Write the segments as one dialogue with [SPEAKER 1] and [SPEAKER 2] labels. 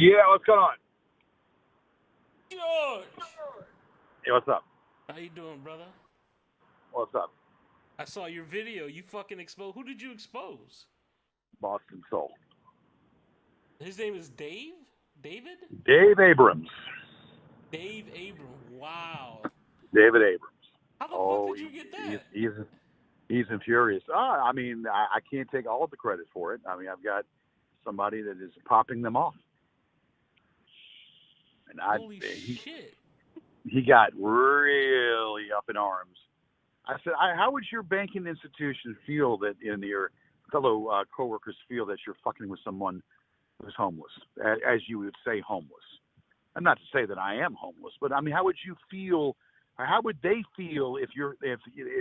[SPEAKER 1] Yeah, what's going on?
[SPEAKER 2] George!
[SPEAKER 1] Hey, what's up?
[SPEAKER 2] How you doing, brother?
[SPEAKER 1] What's up?
[SPEAKER 2] I saw your video. You fucking exposed. Who did you expose?
[SPEAKER 1] Boston Soul.
[SPEAKER 2] His name is Dave? David?
[SPEAKER 1] Dave Abrams.
[SPEAKER 2] Dave Abram. Wow.
[SPEAKER 1] David Abrams.
[SPEAKER 2] How the fuck
[SPEAKER 1] Oh,
[SPEAKER 2] did you get
[SPEAKER 1] he's
[SPEAKER 2] that?
[SPEAKER 1] he's he's infurious. I mean, I can't take all of the credit for it. I mean, I've got somebody that is popping them off, and
[SPEAKER 2] Holy shit.
[SPEAKER 1] he got really up in arms. I said, how would your banking institution feel that in your fellow coworkers feel that you're fucking with someone who's homeless, as you would say, homeless? I'm not to say that I am homeless, but I mean, how would you feel? Or how would they feel if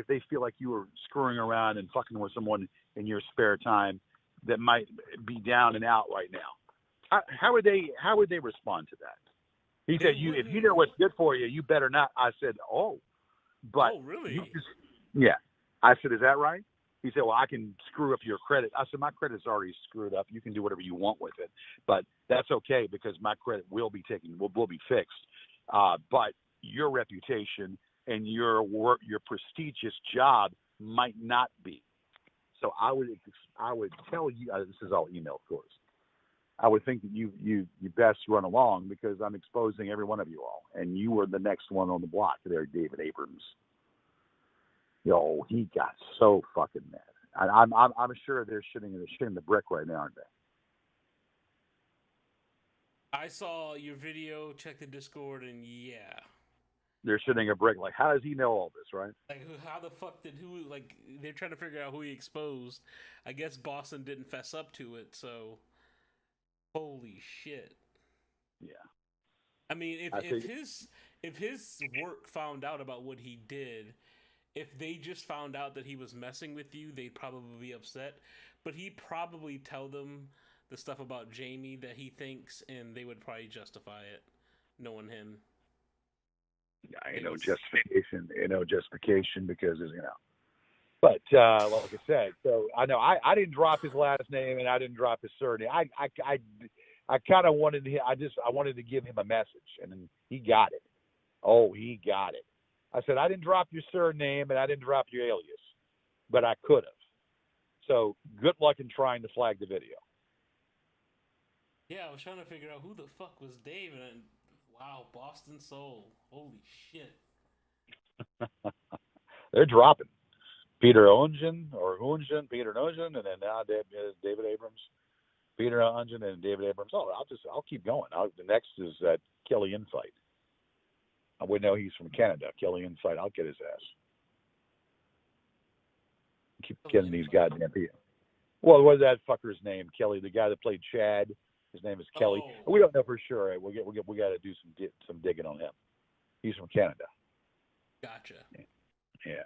[SPEAKER 1] they feel like you were screwing around and fucking with someone in your spare time that might be down and out right now? How would they respond to that? He
[SPEAKER 2] They
[SPEAKER 1] said, if you know
[SPEAKER 2] wouldn't.
[SPEAKER 1] what's good for you, you better not. I said, oh, but
[SPEAKER 2] Oh,
[SPEAKER 1] you
[SPEAKER 2] really?
[SPEAKER 1] just, yeah. I said, is that right? He said, well, I can screw up your credit. I said, my credit's already screwed up. You can do whatever you want with it, but that's okay because my credit will be will be fixed. But your reputation and your work, your prestigious job might not be. So I would tell you, this is all email, of course. I would think that you best run along because I'm exposing every one of you all, and you were the next one on the block there, David Abrams. Yo, he got so fucking mad. And I'm sure they're shitting the brick right now, aren't they?
[SPEAKER 2] I saw your video, check the Discord, and yeah.
[SPEAKER 1] They're shitting a brick. Like, how does he know all this, right?
[SPEAKER 2] Like, how the fuck did who, like, they're trying to figure out who he exposed. I guess Boston didn't fess up to it, so. Holy shit.
[SPEAKER 1] Yeah.
[SPEAKER 2] I mean,
[SPEAKER 1] I think,
[SPEAKER 2] if his work found out about what he did, if they just found out that he was messing with you, they'd probably be upset. But he'd probably tell them the stuff about Jamie that he thinks, and they would probably justify it, knowing him.
[SPEAKER 1] ain't
[SPEAKER 2] They
[SPEAKER 1] no
[SPEAKER 2] would.
[SPEAKER 1] justification. Ain't no justification because, But like I said, so I know I didn't drop his last name and I didn't drop his surname. I kind of wanted to. I wanted to give him a message, and then he got it. Oh, he got it. I said I didn't drop your surname and I didn't drop your alias, but I could have. So good luck in trying to flag the video.
[SPEAKER 2] Yeah, I was trying to figure out who the fuck was Dave, and wow, BostonSoul. Holy shit.
[SPEAKER 1] They're dropping Peter Ongen or Ungen, Peter Ongen, and then now David Abrams. Peter Ongen and David Abrams. Oh, I'll keep going. The next is that Kelly Infight. We know he's from Canada. Kelly Infight. I'll get his ass. Keep getting these goddamn people. Well, what's that fucker's name? Kelly, the guy that played Chad. His name is Kelly.
[SPEAKER 2] Oh,
[SPEAKER 1] We don't know for sure. We got to do some digging on him. He's from Canada.
[SPEAKER 2] gotcha.
[SPEAKER 1] Yeah.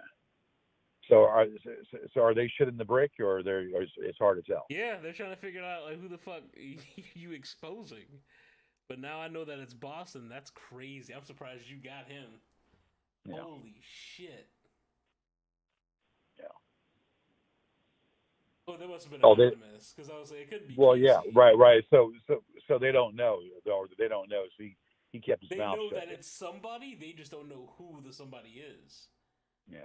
[SPEAKER 1] So are they shit in the brick or it's hard to tell?
[SPEAKER 2] Yeah, they're trying to figure out like who the fuck you exposing. But now I know that it's Boston. That's crazy. I'm surprised you got him.
[SPEAKER 1] Yeah.
[SPEAKER 2] Holy shit.
[SPEAKER 1] Yeah.
[SPEAKER 2] Oh, that must have been
[SPEAKER 1] Oh,
[SPEAKER 2] anonymous because I was like, it couldn't be
[SPEAKER 1] well, yeah,
[SPEAKER 2] Casey.
[SPEAKER 1] right. So they don't know, or they don't know. So he kept his
[SPEAKER 2] They
[SPEAKER 1] mouth
[SPEAKER 2] know
[SPEAKER 1] shut.
[SPEAKER 2] that it's somebody. They just don't know who the somebody is,
[SPEAKER 1] Yeah.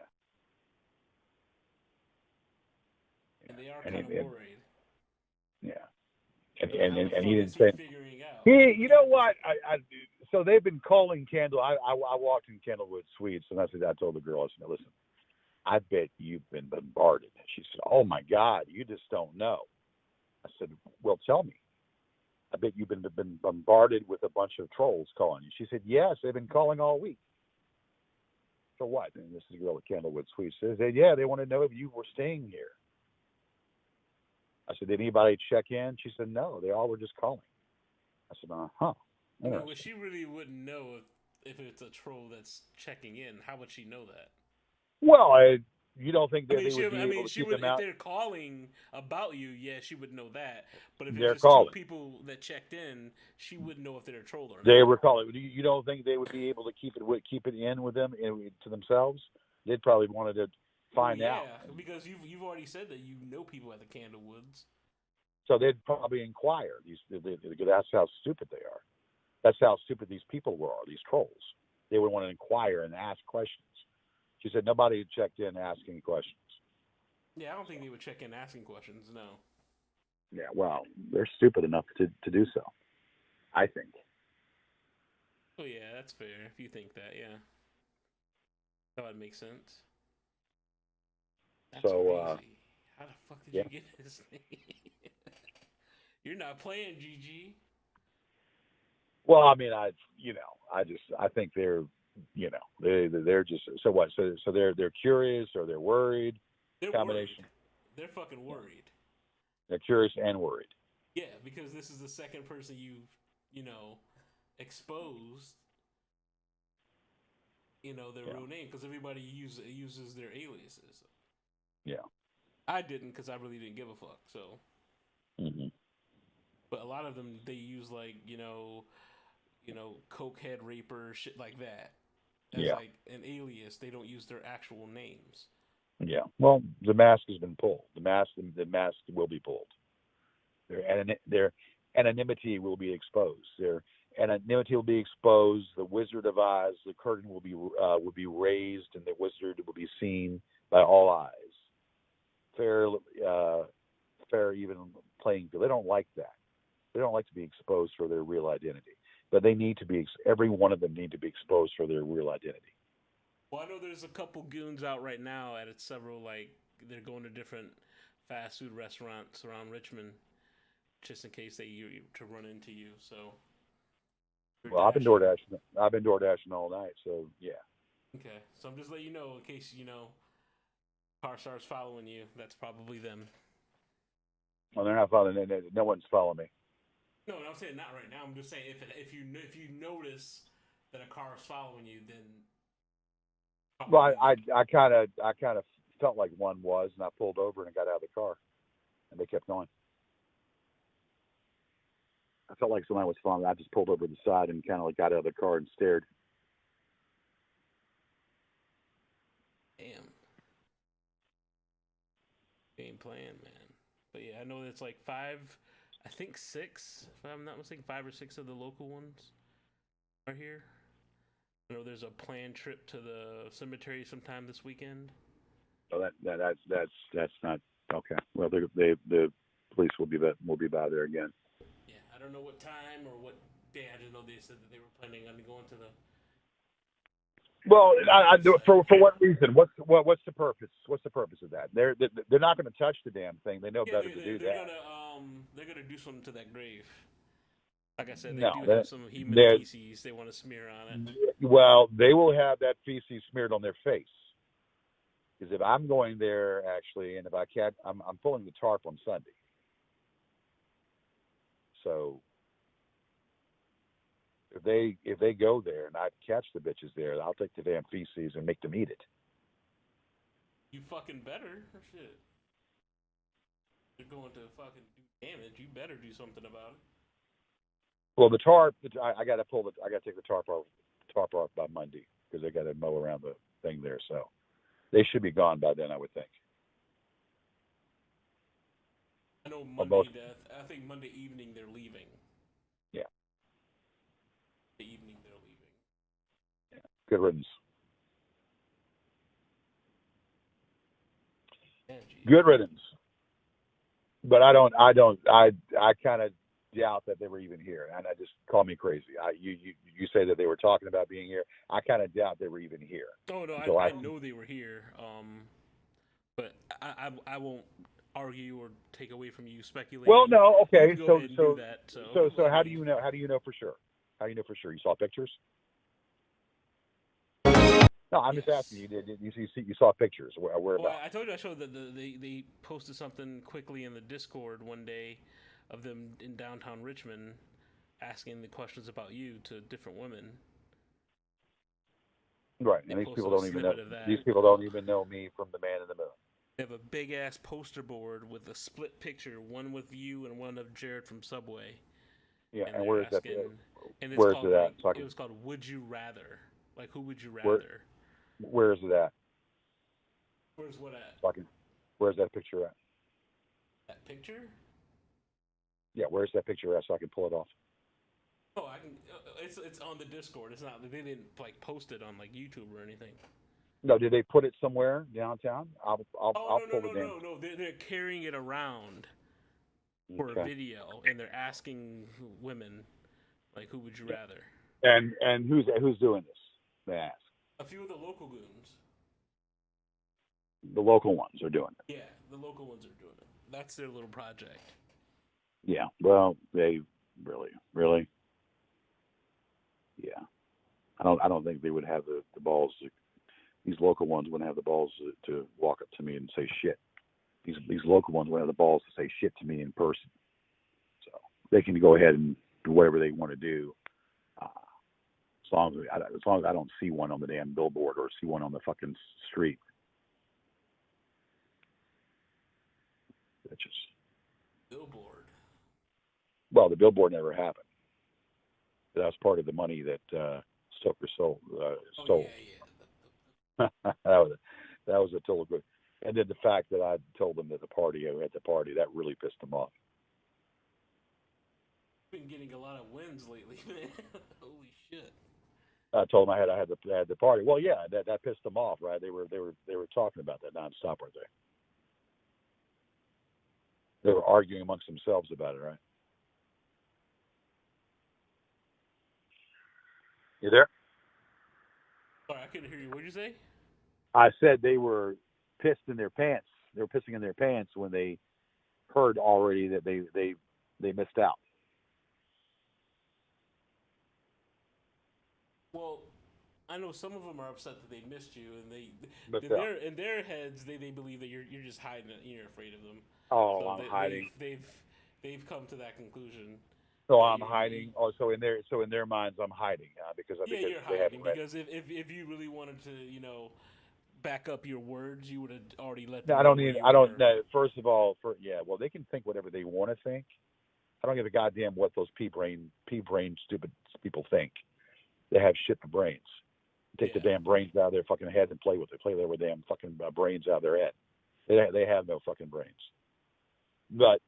[SPEAKER 2] and they are
[SPEAKER 1] And
[SPEAKER 2] kind of worried.
[SPEAKER 1] yeah.
[SPEAKER 2] But how the
[SPEAKER 1] And he
[SPEAKER 2] fuck is
[SPEAKER 1] didn't
[SPEAKER 2] he
[SPEAKER 1] say
[SPEAKER 2] figuring out?
[SPEAKER 1] he. You know what? So they've been calling Candle. I walked in Candlewood Suites and I told the girl, I said, listen, I bet you've been bombarded. She said, oh my God, you just don't know. I said, well, tell me. I bet you've been bombarded with a bunch of trolls calling you. She said, yes, they've been calling all week. For what? And this is a girl at Candlewood Suites. She said, yeah, they want to know if you were staying here. I said, did anybody check in? She said, no, they all were just calling. I said, huh.
[SPEAKER 2] I mean, well,
[SPEAKER 1] Interesting.
[SPEAKER 2] she really wouldn't know if it's a troll that's checking in. How would she know that?
[SPEAKER 1] Well, you don't think that they would be
[SPEAKER 2] I
[SPEAKER 1] able
[SPEAKER 2] mean,
[SPEAKER 1] to
[SPEAKER 2] she
[SPEAKER 1] keep
[SPEAKER 2] would
[SPEAKER 1] them
[SPEAKER 2] if
[SPEAKER 1] out?
[SPEAKER 2] they're calling about you. Yeah, she would know that. But if it was
[SPEAKER 1] They're
[SPEAKER 2] just two
[SPEAKER 1] calling.
[SPEAKER 2] people that checked in, she wouldn't know if they're a troll or
[SPEAKER 1] They
[SPEAKER 2] not.
[SPEAKER 1] were calling. You don't think they would be able to keep it in with them to themselves? They'd probably wanted to
[SPEAKER 2] Well,
[SPEAKER 1] find out.
[SPEAKER 2] yeah, because you've already said that you know people at the Candlewoods.
[SPEAKER 1] So they'd probably inquire. That's how stupid they are. That's how stupid these people are, these trolls. They would want to inquire and ask questions. She said nobody had checked in asking questions.
[SPEAKER 2] Yeah, I don't think they would check in asking questions. No.
[SPEAKER 1] Yeah, well, they're stupid enough to do so, I think.
[SPEAKER 2] Oh yeah, that's fair. If you think that, yeah, that would make sense. That's
[SPEAKER 1] So,
[SPEAKER 2] crazy. How the fuck did
[SPEAKER 1] yeah.
[SPEAKER 2] you get his name? You're not playing, GG.
[SPEAKER 1] Well, I mean, I think they're just so what? So they're curious or they're worried.
[SPEAKER 2] They're worried.
[SPEAKER 1] Combination.
[SPEAKER 2] They're fucking
[SPEAKER 1] Yeah.
[SPEAKER 2] worried.
[SPEAKER 1] They're curious and worried.
[SPEAKER 2] Yeah, because this is the second person you've, you know, exposed, their
[SPEAKER 1] Yeah.
[SPEAKER 2] real name, because everybody uses their aliases.
[SPEAKER 1] Yeah.
[SPEAKER 2] I didn't, because I really didn't give a fuck. So,
[SPEAKER 1] Hmm.
[SPEAKER 2] but a lot of them they use like cokehead raper shit like that as
[SPEAKER 1] Yeah.
[SPEAKER 2] like an alias. They don't use their actual names.
[SPEAKER 1] Yeah. Well, the mask has been pulled. The mask will be pulled. Their anonymity will be exposed. Their anonymity will be exposed. The Wizard of Oz, the curtain will be raised, and the wizard will be seen by all eyes. Fair, fair, even playing field. They don't like that. They don't like to be exposed for their real identity. But they need to be. Every one of them need to be exposed for their real identity.
[SPEAKER 2] Well, I know there's a couple goons out right now at several like they're going to different fast food restaurants around Richmond just in case to run into you. So you're
[SPEAKER 1] Well, I've been
[SPEAKER 2] dashing.
[SPEAKER 1] DoorDashing. I've been DoorDashing all night. So yeah.
[SPEAKER 2] Okay, so I'm just letting you know in case car starts following you. That's probably them.
[SPEAKER 1] Well, they're not following. No one's following me.
[SPEAKER 2] No, I'm saying not right now. I'm just saying if you notice that a car is following you, then
[SPEAKER 1] Well,
[SPEAKER 2] probably
[SPEAKER 1] I
[SPEAKER 2] them.
[SPEAKER 1] I kind of felt like one was, and I pulled over and got out of the car, and they kept going. I felt like somebody was following me. I just pulled over to the side and kind of like got out of the car and stared.
[SPEAKER 2] Damn, game plan, man. But yeah, I know it's like five. I think six, if I'm not mistaken, five or six of the local ones are here. I know there's a planned trip to the cemetery sometime this weekend.
[SPEAKER 1] So that's not okay. Well, the police will be by there again.
[SPEAKER 2] Yeah, I don't know what time or what day. I just know they said that they were planning on going to the
[SPEAKER 1] Well,
[SPEAKER 2] gravesite.
[SPEAKER 1] for what reason? What's the purpose? What's the purpose of that? They're not going to touch the damn thing. They know
[SPEAKER 2] Yeah,
[SPEAKER 1] better to do that.
[SPEAKER 2] they're gonna do something to that grave. Like I said, they
[SPEAKER 1] No,
[SPEAKER 2] do have some human
[SPEAKER 1] they're
[SPEAKER 2] feces they want to smear on it.
[SPEAKER 1] well, they will have that feces smeared on their face. Because if I'm going there actually, and if I can't, I'm pulling the tarp on Sunday. So if they go there and I catch the bitches there, I'll take the damn feces and make them eat it.
[SPEAKER 2] You fucking better. Shit. You're going to fucking do damage. You better do something about it.
[SPEAKER 1] Well, the tarp, I got to I got to take the tarp off by Monday because they got to mow around the thing there. So they should be gone by then, I would think.
[SPEAKER 2] I know
[SPEAKER 1] Almost,
[SPEAKER 2] I think Monday evening they're leaving.
[SPEAKER 1] yeah,
[SPEAKER 2] The evening they're leaving.
[SPEAKER 1] yeah. Good riddance.
[SPEAKER 2] Yeah, geez.
[SPEAKER 1] Good riddance. But I kind of doubt that they were even here, and I just call me crazy. You say that they were talking about being here. I kind of doubt they were even here
[SPEAKER 2] Oh no,
[SPEAKER 1] until
[SPEAKER 2] I know they were here. But I won't argue or take away from you
[SPEAKER 1] Well,
[SPEAKER 2] speculating.
[SPEAKER 1] no,
[SPEAKER 2] You
[SPEAKER 1] okay.
[SPEAKER 2] can go
[SPEAKER 1] So
[SPEAKER 2] ahead and do
[SPEAKER 1] so
[SPEAKER 2] that. So
[SPEAKER 1] so
[SPEAKER 2] I
[SPEAKER 1] how do
[SPEAKER 2] mean,
[SPEAKER 1] you know? How do you know for sure? How do you know for sure? You saw pictures? No, I'm just asking
[SPEAKER 2] yes.
[SPEAKER 1] you. Did you saw pictures?
[SPEAKER 2] Well,
[SPEAKER 1] Whereabouts?
[SPEAKER 2] I told you I showed that they posted something quickly in the Discord one day of them in downtown Richmond asking the questions about you to different women.
[SPEAKER 1] Right,
[SPEAKER 2] They
[SPEAKER 1] and these people
[SPEAKER 2] posted a
[SPEAKER 1] don't even know.
[SPEAKER 2] snippet of that.
[SPEAKER 1] These people don't even know me from the man in the moon.
[SPEAKER 2] They have a big ass poster board with a split picture, one with you and one of Jared from Subway,
[SPEAKER 1] Yeah,
[SPEAKER 2] and
[SPEAKER 1] and
[SPEAKER 2] they're
[SPEAKER 1] where is that?
[SPEAKER 2] asking, and it's
[SPEAKER 1] Where is
[SPEAKER 2] called
[SPEAKER 1] it at?
[SPEAKER 2] like
[SPEAKER 1] So I
[SPEAKER 2] it
[SPEAKER 1] can,
[SPEAKER 2] was called "Would You Rather?" Like who would you
[SPEAKER 1] where
[SPEAKER 2] rather?
[SPEAKER 1] where is it at?
[SPEAKER 2] Where's what at?
[SPEAKER 1] So I can, where's that picture at?
[SPEAKER 2] That picture?
[SPEAKER 1] Yeah, where's that picture at so I can pull it off?
[SPEAKER 2] Oh, I can. It's on the Discord. It's not. They didn't like post it on like YouTube or anything.
[SPEAKER 1] No, did they put it somewhere downtown?
[SPEAKER 2] Oh
[SPEAKER 1] I'll
[SPEAKER 2] no no
[SPEAKER 1] pull the
[SPEAKER 2] no
[SPEAKER 1] damn.
[SPEAKER 2] no no! They're carrying it around for a
[SPEAKER 1] Okay.
[SPEAKER 2] video, and they're asking women like, "Who would you rather?"
[SPEAKER 1] And who's doing this? They ask.
[SPEAKER 2] A few of the local goons.
[SPEAKER 1] The local ones are doing it.
[SPEAKER 2] Yeah, the local ones are doing it. That's their little project.
[SPEAKER 1] Yeah. Well, they really. Yeah. I don't think they would have the balls. These local ones wouldn't have the balls to walk up to me and say shit. These local ones wouldn't have the balls to say shit to me in person. So they can go ahead and do whatever they want to do. As long as I don't see one on the damn billboard or see one on the fucking street. It's just,
[SPEAKER 2] Billboard.
[SPEAKER 1] well, the billboard never happened. That was part of the money that Stoker stole.
[SPEAKER 2] Oh
[SPEAKER 1] Stole.
[SPEAKER 2] yeah.
[SPEAKER 1] that was a total good. And then the fact that I told them that at the party that really pissed them off.
[SPEAKER 2] Been getting a lot of wins lately, man. Holy shit.
[SPEAKER 1] I told them I had the party. Well, yeah, that pissed them off, right? They were talking about that nonstop, weren't they? They were arguing amongst themselves about it, right? You there?
[SPEAKER 2] Sorry, I couldn't hear you. What'd you say?
[SPEAKER 1] I said they were pissed in their pants. They were pissing in their pants when they heard already that they missed out.
[SPEAKER 2] Well, I know some of them are upset that they missed you, and in their heads they believe that you're just hiding it. You're afraid of them.
[SPEAKER 1] Oh,
[SPEAKER 2] So
[SPEAKER 1] I'm hiding.
[SPEAKER 2] They've come to that conclusion.
[SPEAKER 1] So I'm hiding. Oh, so in their minds, I'm hiding because
[SPEAKER 2] You're
[SPEAKER 1] they haven't
[SPEAKER 2] hiding
[SPEAKER 1] read.
[SPEAKER 2] because if you really wanted to, back up your words, you would have already let
[SPEAKER 1] No,
[SPEAKER 2] them
[SPEAKER 1] I
[SPEAKER 2] know
[SPEAKER 1] don't
[SPEAKER 2] where
[SPEAKER 1] need.
[SPEAKER 2] you
[SPEAKER 1] I don't.
[SPEAKER 2] were.
[SPEAKER 1] No, first of all, well, they can think whatever they want to think. I don't give a goddamn what those pea brain stupid people think. They have shit for brains. Take the damn brains out of their fucking head and play with it. Play their damn fucking brains out of their head. They have no fucking brains. But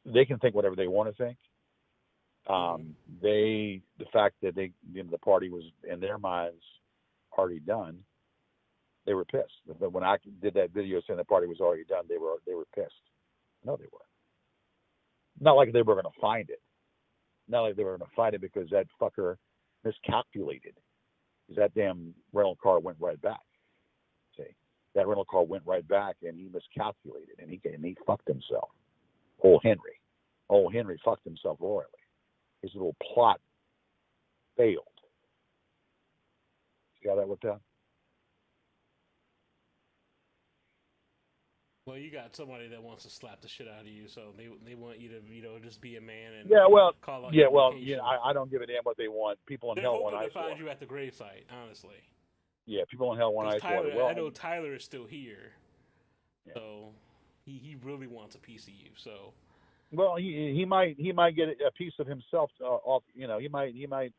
[SPEAKER 1] they can think whatever they want to think. The fact that the party was in their minds already done. They were pissed. When I did that video saying the party was already done, they were pissed. No, they were. Not like they were going to find it. Not like they were going to find it because that fucker miscalculated. Because that damn rental car went right back. See, that rental car went right back, and he miscalculated, and he fucked himself. Old Henry fucked himself royally. His little plot failed. See how that worked out?
[SPEAKER 2] Well, you got somebody that wants to slap the shit out of you, so they want you to just be a man and call out your location.
[SPEAKER 1] I don't give a damn what they want. People in
[SPEAKER 2] They're
[SPEAKER 1] hell want
[SPEAKER 2] hoping
[SPEAKER 1] ice
[SPEAKER 2] to find
[SPEAKER 1] water.
[SPEAKER 2] you at the gravesite, honestly.
[SPEAKER 1] Yeah, people in hell want ice
[SPEAKER 2] Tyler,
[SPEAKER 1] water. Well,
[SPEAKER 2] I know Tyler is still here, so he really wants a piece of you. So,
[SPEAKER 1] well, he might get a piece of himself off. He might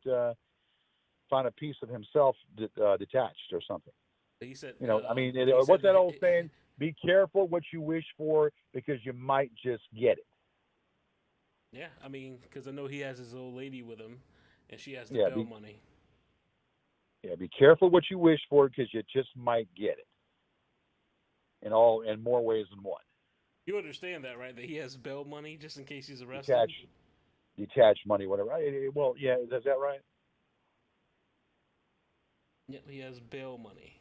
[SPEAKER 1] find a piece of himself detached or something.
[SPEAKER 2] he said,
[SPEAKER 1] what's that old saying? Be careful what you wish for because you might just get it.
[SPEAKER 2] Yeah, I mean, because I know he has his old lady with him, and she has the bail money.
[SPEAKER 1] Yeah, be careful what you wish for because you just might get it. In more ways than one.
[SPEAKER 2] You understand that, right? That he has bail money just in case he's arrested.
[SPEAKER 1] Detached money, whatever. Well, yeah, is that right?
[SPEAKER 2] Yep, he has bail money.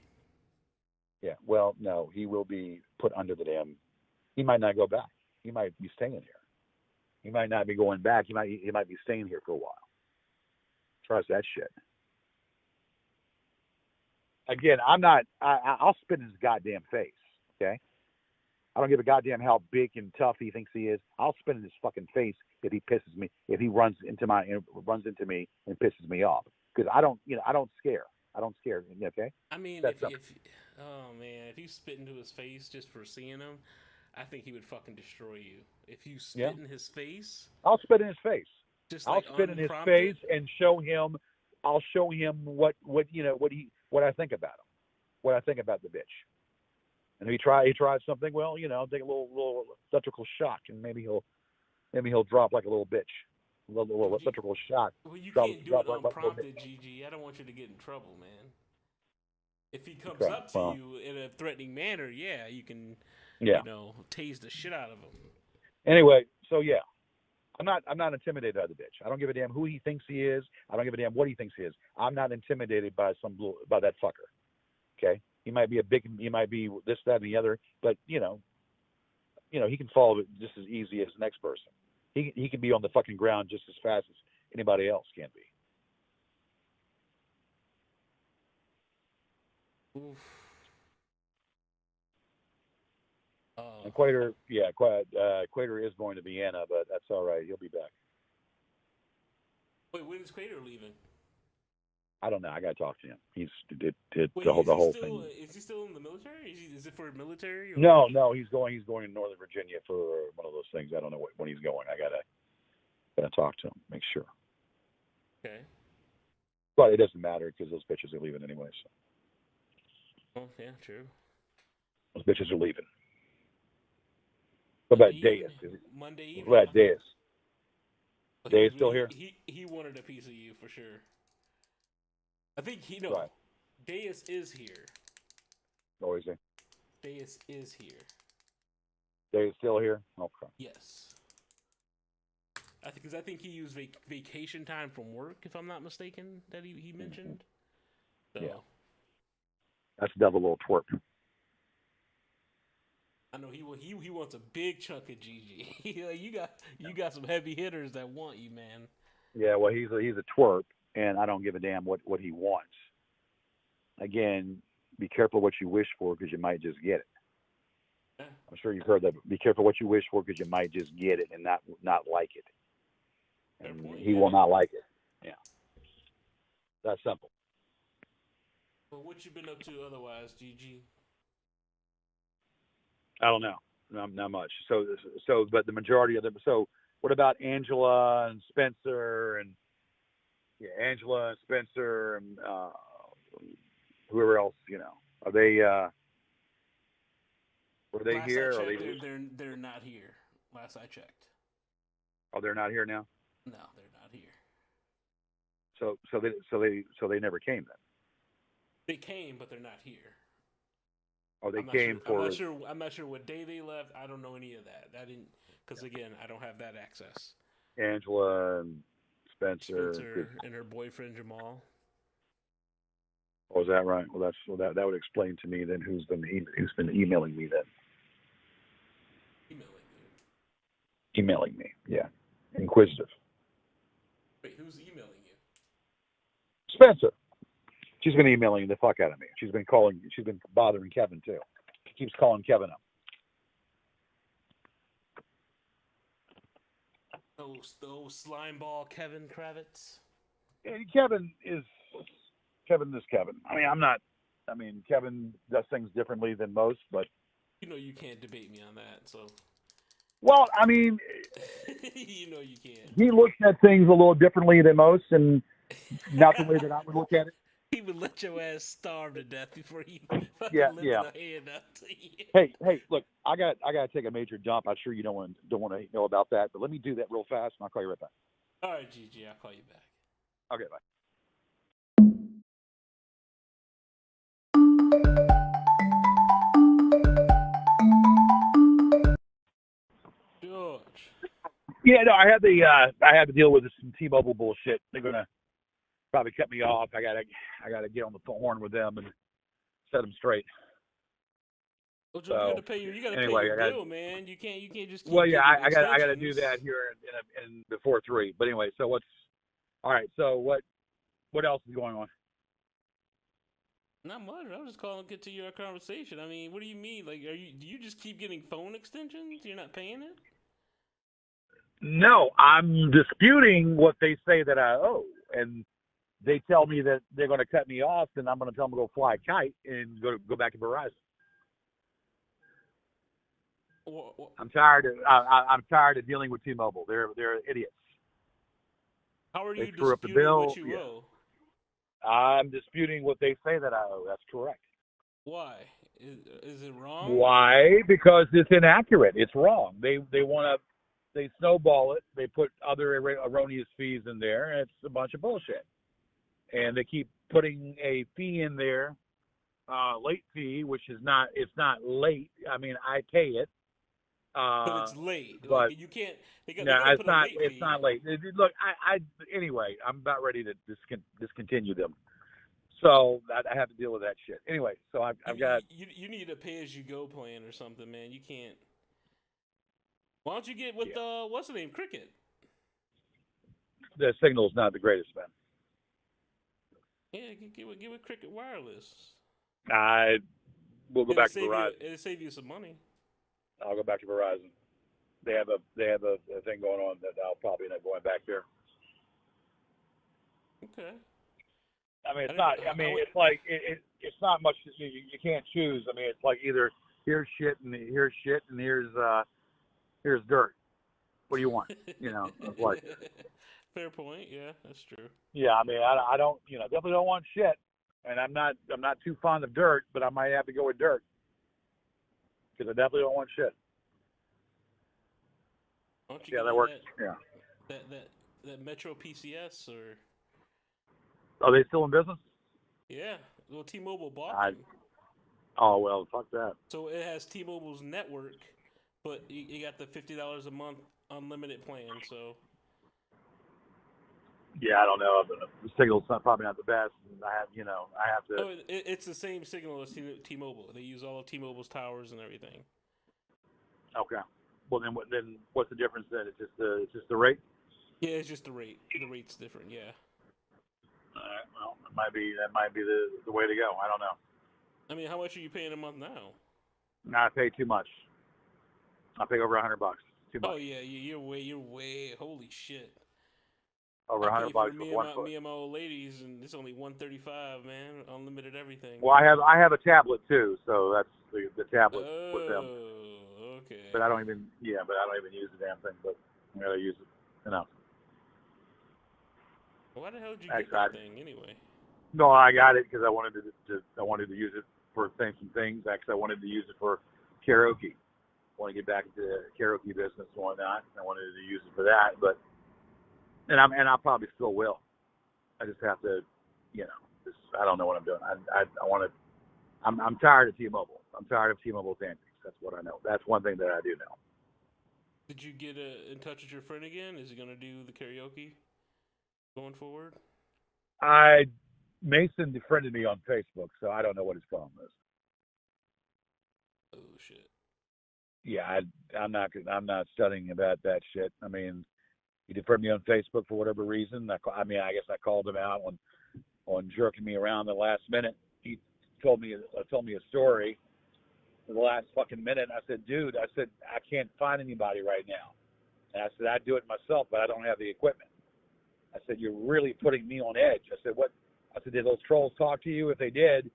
[SPEAKER 1] Yeah. Well, no, he will be put under the dam. He might not go back. He might be staying here. He might not be going back. He might be staying here for a while. Trust that shit. Again, I'm not. I'll spit in his goddamn face. Okay. I don't give a goddamn how big and tough he thinks he is. I'll spit in his fucking face if he pisses me. If he runs into me and pisses me off. Because I don't scare. I don't scare. Okay.
[SPEAKER 2] I mean, if you spit into his face just for seeing him, I think he would fucking destroy you. If you spit in his face,
[SPEAKER 1] I'll spit in his face.
[SPEAKER 2] I'll
[SPEAKER 1] spit in his face and show him. I'll show him what I think about him, what I think about the bitch. And if he tries something, well, take a little electrical shock, and maybe he'll Maybe he'll drop like a little bitch, a little
[SPEAKER 2] Well,
[SPEAKER 1] electrical shock.
[SPEAKER 2] well, you
[SPEAKER 1] Drop,
[SPEAKER 2] can't do
[SPEAKER 1] drop
[SPEAKER 2] it
[SPEAKER 1] like a little bitch.
[SPEAKER 2] unprompted, GG. I don't want you to get in trouble, man. If he comes
[SPEAKER 1] Okay.
[SPEAKER 2] up to
[SPEAKER 1] Well,
[SPEAKER 2] you in a threatening manner, yeah, you can,
[SPEAKER 1] yeah.
[SPEAKER 2] tase the shit out of him.
[SPEAKER 1] Anyway, so yeah, I'm not intimidated by the bitch. I don't give a damn who he thinks he is. I don't give a damn what he thinks he is. I'm not intimidated by by that fucker. Okay, he might be he might be this, that, and the other, but he can follow it just as easy as the next person. He can be on the fucking ground just as fast as anybody else can be.
[SPEAKER 2] Oof.
[SPEAKER 1] And Quater, yeah, Quater is going to Vienna, but that's all right. He'll be back.
[SPEAKER 2] Wait, when is Quater leaving?
[SPEAKER 1] I don't know. I got to talk to him. He's did
[SPEAKER 2] Wait,
[SPEAKER 1] the whole thing.
[SPEAKER 2] Is he still in the military? Is it for military? Or?
[SPEAKER 1] No, he's going to Northern Virginia for one of those things. I don't know when he's going. I gotta talk to him, make sure.
[SPEAKER 2] Okay.
[SPEAKER 1] But it doesn't matter because those bitches are leaving anyway. So.
[SPEAKER 2] Oh yeah, true.
[SPEAKER 1] Those bitches are leaving. What about Deus?
[SPEAKER 2] Monday evening.
[SPEAKER 1] What about Deus? Deus still here?
[SPEAKER 2] He wanted a piece of you for sure. I think
[SPEAKER 1] Right.
[SPEAKER 2] Deus is here.
[SPEAKER 1] Oh, is he?
[SPEAKER 2] Deus is here.
[SPEAKER 1] Deus still here? Okay.
[SPEAKER 2] Yes. I think he used vacation time from work, if I'm not mistaken, that he mentioned. So.
[SPEAKER 1] Yeah. That's a double little twerp.
[SPEAKER 2] I know he wants a big chunk of GG. you got some heavy hitters that want you, man.
[SPEAKER 1] Yeah, well, he's a twerp, and I don't give a damn what he wants. Again, be careful what you wish for because you might just get it.
[SPEAKER 2] Yeah.
[SPEAKER 1] I'm sure you've heard that. Be careful what you wish for because you might just get it and not like it. And he will not like it. Yeah, that's simple.
[SPEAKER 2] Well, what you been up to otherwise, GG?
[SPEAKER 1] I don't know. Not much. So, but the majority of them. So, what about Angela and Spencer and Angela and Spencer and whoever else? Are they? Were they
[SPEAKER 2] Last
[SPEAKER 1] here?
[SPEAKER 2] I checked, they're not here. Last I checked.
[SPEAKER 1] Oh, they're not here now.
[SPEAKER 2] No, they're not here.
[SPEAKER 1] So they never came then.
[SPEAKER 2] They came, but they're not here.
[SPEAKER 1] Oh, they came for.
[SPEAKER 2] I'm not sure what day they left. I don't know any of that. I didn't, because again, I don't have that access.
[SPEAKER 1] Angela and Spencer
[SPEAKER 2] and her boyfriend Jamal.
[SPEAKER 1] Oh, is that right? Well, that would explain to me then who's been emailing me then. Emailing me, yeah. Inquisitive.
[SPEAKER 2] Wait, who's emailing you?
[SPEAKER 1] Spencer. She's been emailing the fuck out of me. She's been bothering Kevin too. She keeps calling Kevin up.
[SPEAKER 2] Those slime ball Kevin Kravitz.
[SPEAKER 1] Kevin is Kevin. I mean, Kevin does things differently than most, but
[SPEAKER 2] you can't debate me on that. So.
[SPEAKER 1] Well, I mean,
[SPEAKER 2] you can't.
[SPEAKER 1] He looks at things a little differently than most, and not the way that I would look at it.
[SPEAKER 2] He would let your ass starve to death before he fucking lifted a hand up to you.
[SPEAKER 1] Hey, look, I got to take a major dump. I'm sure you don't want to know about that, but let me do that real fast, and I'll call you right back.
[SPEAKER 2] All right, GG, I'll call you back.
[SPEAKER 1] Okay, bye.
[SPEAKER 2] George.
[SPEAKER 1] Yeah, no, I had to deal with some T-Mobile bullshit. They're gonna probably cut me off. I gotta get on the horn with them and set them straight.
[SPEAKER 2] Well, George, you gotta pay your bill, man. You can't just keep
[SPEAKER 1] I gotta do that here in before 3. But anyway, so all right, so what else is going on?
[SPEAKER 2] Not much. I was just calling to get to your conversation. I mean, what do you mean? Like, do you just keep getting phone extensions? You're not paying it?
[SPEAKER 1] No, I'm disputing what they say that I owe, and they tell me that they're going to cut me off, and I'm going to tell them to go fly a kite and go back to Verizon. I'm tired of dealing with T-Mobile. They're idiots.
[SPEAKER 2] How are you
[SPEAKER 1] disputing
[SPEAKER 2] up the bill? What you owe?
[SPEAKER 1] I'm disputing what they say that I owe. That's correct.
[SPEAKER 2] Why? Is it wrong?
[SPEAKER 1] Why? Because it's inaccurate. It's wrong. They want they snowball it. They put other erroneous fees in there, and it's a bunch of bullshit. And they keep putting a fee in there, late fee, which is not. It's not late. I mean, I pay it.
[SPEAKER 2] But it's late.
[SPEAKER 1] But
[SPEAKER 2] Like you can't. They're
[SPEAKER 1] no,
[SPEAKER 2] gonna
[SPEAKER 1] it's
[SPEAKER 2] put a
[SPEAKER 1] not.
[SPEAKER 2] late
[SPEAKER 1] It's
[SPEAKER 2] fee.
[SPEAKER 1] not late. Look, anyway, I'm about ready to discontinue them. So I have to deal with that shit. Anyway, so I've got
[SPEAKER 2] You need a pay as you go plan or something, man. You can't. Why don't you get with
[SPEAKER 1] yeah.
[SPEAKER 2] what's the name, Cricket?
[SPEAKER 1] The signal's not the greatest, man.
[SPEAKER 2] Yeah, get with Cricket Wireless.
[SPEAKER 1] I will go back to Verizon.
[SPEAKER 2] It'll save you some money.
[SPEAKER 1] I'll go back to Verizon. They have a thing going on that I'll probably end up going back there.
[SPEAKER 2] Okay.
[SPEAKER 1] I mean, it's not. I mean, it's like it's not much. You can't choose. I mean, it's like either here's shit and here's dirt. What do you want? You know, it's like.
[SPEAKER 2] Fair point. Yeah, that's true.
[SPEAKER 1] Yeah, I mean, I don't. Definitely don't want shit, and I'm not too fond of dirt, but I might have to go with dirt because I definitely don't want shit.
[SPEAKER 2] Yeah,
[SPEAKER 1] that works. Yeah.
[SPEAKER 2] That Metro PCS or.
[SPEAKER 1] Are they still in business?
[SPEAKER 2] Yeah, well, T-Mobile bought them.
[SPEAKER 1] Oh well, fuck that.
[SPEAKER 2] So it has T-Mobile's network, but you got the $50 a month unlimited plan. So.
[SPEAKER 1] Yeah, I don't know. The signal's probably not the best. I have to.
[SPEAKER 2] Oh, it's the same signal as T-Mobile. They use all of T-Mobile's towers and everything.
[SPEAKER 1] Okay. Well, then what's the difference then? It's just the rate.
[SPEAKER 2] Yeah, it's just the rate. The rate's different. Yeah.
[SPEAKER 1] All right. Well, that might be the way to go. I don't know.
[SPEAKER 2] I mean, how much are you paying a month now?
[SPEAKER 1] No, I pay too much. I pay over $100. Too much.
[SPEAKER 2] Oh yeah, you're way. Holy shit.
[SPEAKER 1] Over $100 for one foot.
[SPEAKER 2] Me and my old ladies, and it's only $135, man. Unlimited everything.
[SPEAKER 1] Well, I have a tablet too, so that's the tablet with them.
[SPEAKER 2] Oh, okay.
[SPEAKER 1] But I don't even use the damn thing. But I gotta use it,
[SPEAKER 2] Why the hell did you get that thing anyway?
[SPEAKER 1] No, I got it because I wanted to use it for saying some things. Actually, I wanted to use it for karaoke. I want to get back into the karaoke business and whatnot. I wanted to use it for that, and I probably still will. I just have to, I don't know what I'm doing. I want to. I'm tired of T-Mobile. I'm tired of T-Mobile's antics. That's what I know. That's one thing that I do know.
[SPEAKER 2] Did you get in touch with your friend again? Is he gonna do the karaoke going forward?
[SPEAKER 1] Mason befriended me on Facebook, so I don't know what his problem is.
[SPEAKER 2] Oh shit.
[SPEAKER 1] Yeah, I'm not studying about that shit. I mean, he befriended me on Facebook for whatever reason. I guess I called him out on jerking me around the last minute. He told me a story in the last fucking minute. I said, dude, I can't find anybody right now. And I said, I'd do it myself, but I don't have the equipment. I said, you're really putting me on edge. I said, what? I said, did those trolls talk to you? If they did,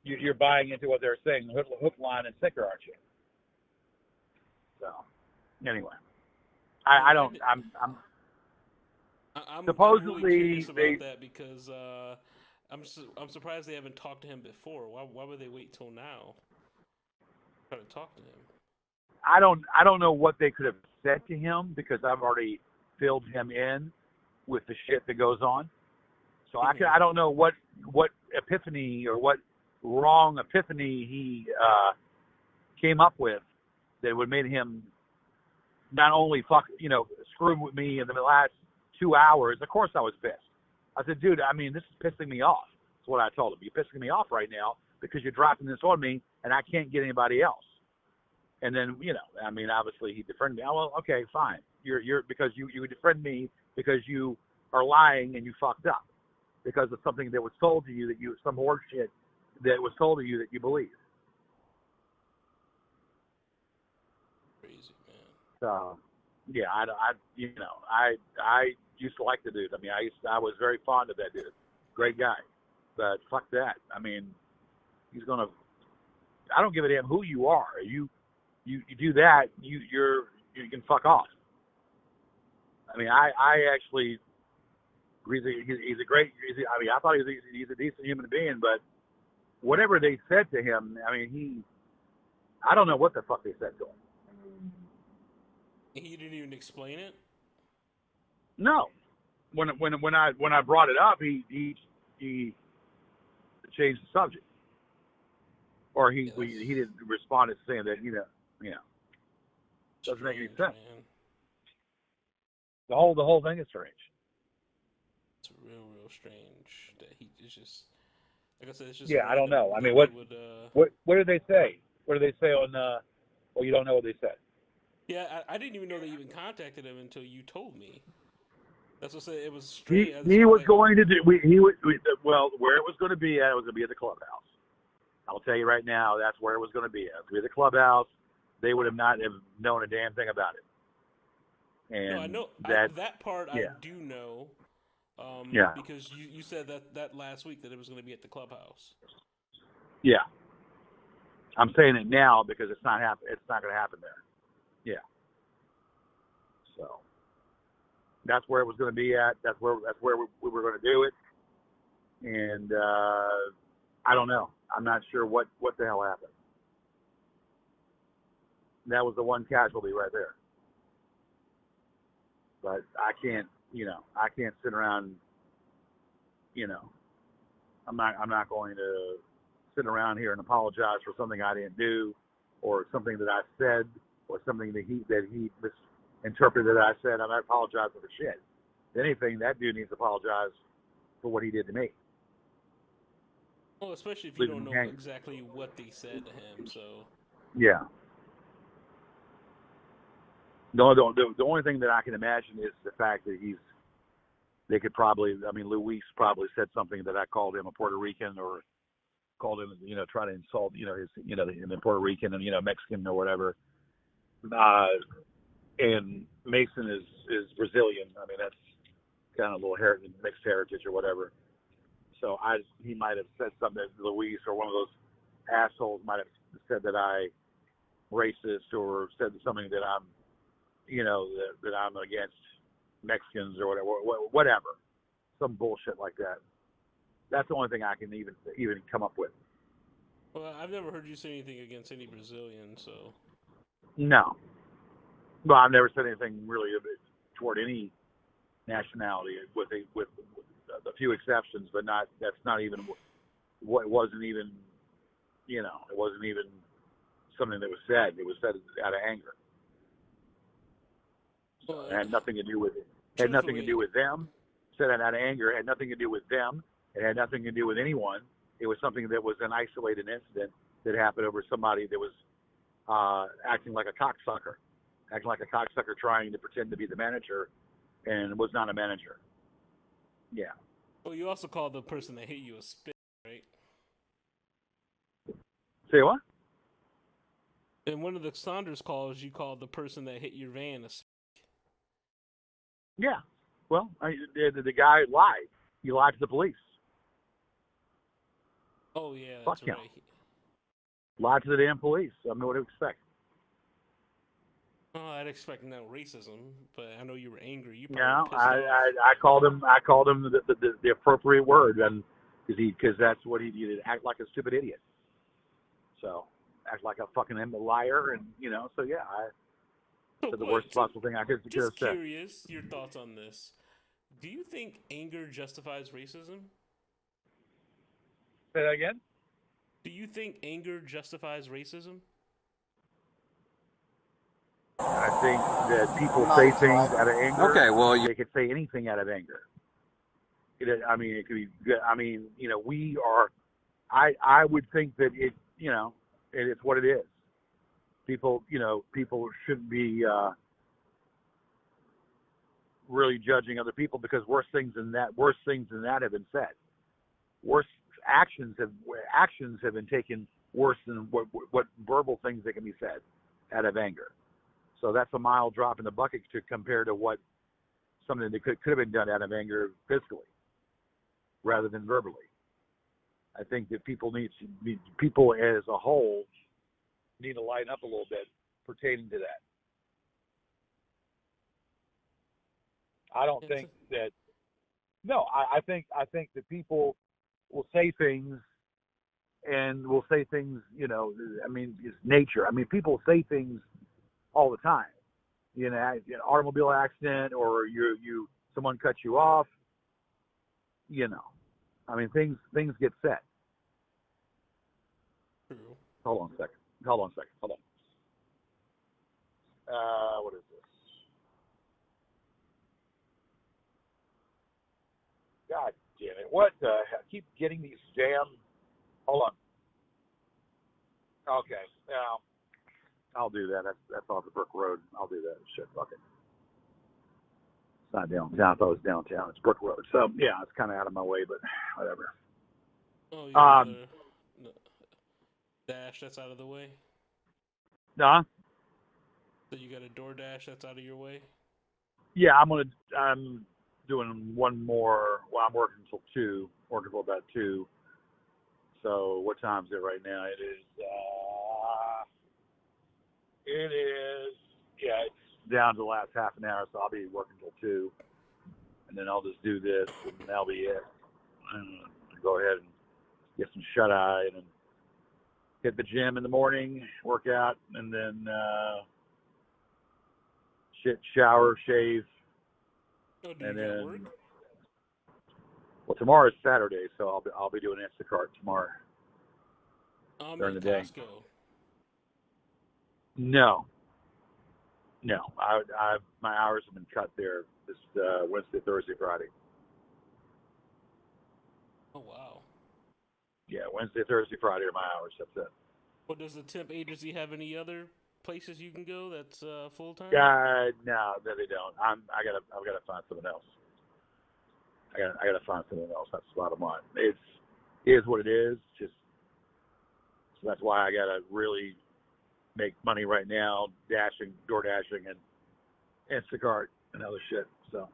[SPEAKER 1] you're buying into what they're saying, hook, line, and sinker, aren't you? So, anyway, I'm supposedly
[SPEAKER 2] really curious about that because I'm surprised they haven't talked to him before. Why would they wait till now to try to talk to him?
[SPEAKER 1] I don't know what they could have said to him because I've already filled him in with the shit that goes on. So I don't know what epiphany or what wrong epiphany he came up with that would make him not only screw with me in the last 2 hours. Of course I was pissed. I said, dude, I mean, this is pissing me off. That's what I told him. You're pissing me off right now because you're dropping this on me and I can't get anybody else. And then, obviously he defriended me. Oh, well, okay, fine. You're because you defriend me because you are lying and you fucked up because of something that was told to you some horse shit that was told to you that you believe.
[SPEAKER 2] Crazy, man.
[SPEAKER 1] So, yeah, I used to like the dude. I mean, I was very fond of that dude. Great guy. But fuck that. I mean, I don't give a damn who you are. You do that, you can fuck off. I mean, I actually, I thought he's a decent human being, but whatever they said to him, I mean, I don't know what the fuck they said to him.
[SPEAKER 2] He didn't even explain it.
[SPEAKER 1] No, when I brought it up, he changed the subject, or
[SPEAKER 2] Yeah, that's
[SPEAKER 1] he didn't respond to saying that doesn't make any
[SPEAKER 2] strange,
[SPEAKER 1] sense.
[SPEAKER 2] man.
[SPEAKER 1] The whole thing is strange.
[SPEAKER 2] It's real strange that he is just like I said. It's just
[SPEAKER 1] Yeah, I don't
[SPEAKER 2] random
[SPEAKER 1] know. I mean,
[SPEAKER 2] that they would.
[SPEAKER 1] what did they say? What did they say on? Well, you don't know what they said.
[SPEAKER 2] Yeah, I didn't even know they even contacted him until you told me. That's what I said. It was
[SPEAKER 1] He
[SPEAKER 2] strange. So
[SPEAKER 1] he
[SPEAKER 2] I was
[SPEAKER 1] was
[SPEAKER 2] like,
[SPEAKER 1] going to do. Well, where it was going to be at, it was going to be at the clubhouse. I'll tell you right now, that's where it was going to be at. It was going to be at the clubhouse. They would have not have known a damn thing about it.
[SPEAKER 2] no, I
[SPEAKER 1] And
[SPEAKER 2] know
[SPEAKER 1] that,
[SPEAKER 2] that part I
[SPEAKER 1] yeah,
[SPEAKER 2] do know,
[SPEAKER 1] yeah,
[SPEAKER 2] because you said that last week that it was going to be at the clubhouse.
[SPEAKER 1] yeah. I'm saying it now because it's not happen. It's not going to happen there. Yeah. So that's where it was going to be at. That's where we were going to do it. And I don't know. I'm not sure what the hell happened. That was the one casualty right there. But I can't sit around. I'm not going to sit around here and apologize for something I didn't do, or something that I said, or something that he misinterpreted that I said. I'm not apologizing for shit. If anything, that dude needs to apologize for what he did to me.
[SPEAKER 2] Well, especially if you
[SPEAKER 1] Leaving
[SPEAKER 2] don't
[SPEAKER 1] me
[SPEAKER 2] know
[SPEAKER 1] hanging.
[SPEAKER 2] exactly what they said to him. So
[SPEAKER 1] Yeah. No, the only thing that I can imagine is the fact that they could probably, I mean, Luis probably said something that I called him a Puerto Rican, or called him, try to insult, him in Puerto Rican and, Mexican or whatever. And Mason is Brazilian. I mean, that's kind of a little mixed heritage or whatever. So he might have said something that Luis or one of those assholes might have said that I racist, or said something that I'm, that I'm against Mexicans or whatever, some bullshit like that. That's the only thing I can even come up with.
[SPEAKER 2] well, I've never heard you say anything against any Brazilian. So
[SPEAKER 1] No, well, I've never said anything really toward any nationality, with a few exceptions, but not. That's not even what. It wasn't even. It wasn't even something that was said. It was said out of anger. So
[SPEAKER 2] well,
[SPEAKER 1] it had nothing to do with it. It had nothing to
[SPEAKER 2] truthfully,
[SPEAKER 1] do with them. Said it out of anger. It had nothing to do with them. It had nothing to do with anyone. It was something that was an isolated incident that happened over somebody that was acting like a cocksucker, trying to pretend to be the manager, and was not a manager. Yeah.
[SPEAKER 2] well, you also called the person that hit you a spit, right?
[SPEAKER 1] Say what?
[SPEAKER 2] In one of the Saunders calls, you called the person that hit your van a spit.
[SPEAKER 1] Yeah. Well, the guy lied. He lied to the police.
[SPEAKER 2] Oh yeah,
[SPEAKER 1] Fuck
[SPEAKER 2] that's
[SPEAKER 1] him.
[SPEAKER 2] right.
[SPEAKER 1] Lied to the damn police. I mean, what do you expect?
[SPEAKER 2] Oh, I'd expect no racism, but I know you were angry. You probably were
[SPEAKER 1] No,
[SPEAKER 2] pissed off.
[SPEAKER 1] I called him. I called him the appropriate word, and because that's what he did. Act like a stupid idiot. So act like a fucking liar, and So yeah, I
[SPEAKER 2] So
[SPEAKER 1] said the worst
[SPEAKER 2] wait, so
[SPEAKER 1] possible thing I could have
[SPEAKER 2] just
[SPEAKER 1] said.
[SPEAKER 2] curious, your thoughts on this? Do you think anger justifies racism?
[SPEAKER 1] Say that again.
[SPEAKER 2] Do you think anger justifies racism?
[SPEAKER 1] I think that people say things out of anger.
[SPEAKER 3] Okay, well,
[SPEAKER 1] They could say anything out of anger. I mean, it could be. I mean, we are. I would think that it's what it is. People shouldn't be really judging other people, because worse things than that have been said. Worse actions have been taken worse than what verbal things that can be said out of anger. So that's a mild drop in the bucket to compare to what something that could have been done out of anger physically rather than verbally. I think that people as a whole need to lighten up a little bit pertaining to that. I don't
[SPEAKER 2] It's
[SPEAKER 1] think that. No, I think that people will say things, and will say things. I mean, it's nature. I mean, people say things all the time. in an automobile accident or someone cuts you off, I mean, things get set.
[SPEAKER 2] True.
[SPEAKER 1] Hold on a second. Hold on. What is this? God damn it. What the hell? I keep getting these damn... Hold on. Okay. Now, I'll do that. That's off the Brook Road. I'll do that. Shit, fuck it. It's not downtown. I thought it was downtown. It's Brook Road. So, yeah, it's kind of out of my way, but whatever.
[SPEAKER 2] Oh, you got a dash that's out of the way?
[SPEAKER 1] Nah.
[SPEAKER 2] So you got a DoorDash that's out of your way?
[SPEAKER 1] Yeah, I'm doing one more. Well, I'm working until 2. Working till about 2. So what time is it right now? It is. Yeah, it's down to the last half an hour, so I'll be working till 2, and then I'll just do this, and that'll be it. And go ahead and get some shut eye, and then hit the gym in the morning, work out, and then shower, shave,
[SPEAKER 2] Oh, do
[SPEAKER 1] and
[SPEAKER 2] you
[SPEAKER 1] then.
[SPEAKER 2] got work?
[SPEAKER 1] Well, tomorrow is Saturday, so I'll be doing Instacart tomorrow during the day.
[SPEAKER 2] Costco.
[SPEAKER 1] No. My hours have been cut there this Wednesday, Thursday, Friday.
[SPEAKER 2] Oh wow.
[SPEAKER 1] Yeah, Wednesday, Thursday, Friday are my hours. That's it.
[SPEAKER 2] Well, does the temp agency have any other places you can go that's full time?
[SPEAKER 1] No, they don't. I've got to find something else. I got to find something else. That's the bottom line. It is what it is. Just so that's why I got to really make money right now, door dashing, and Instacart and other shit. So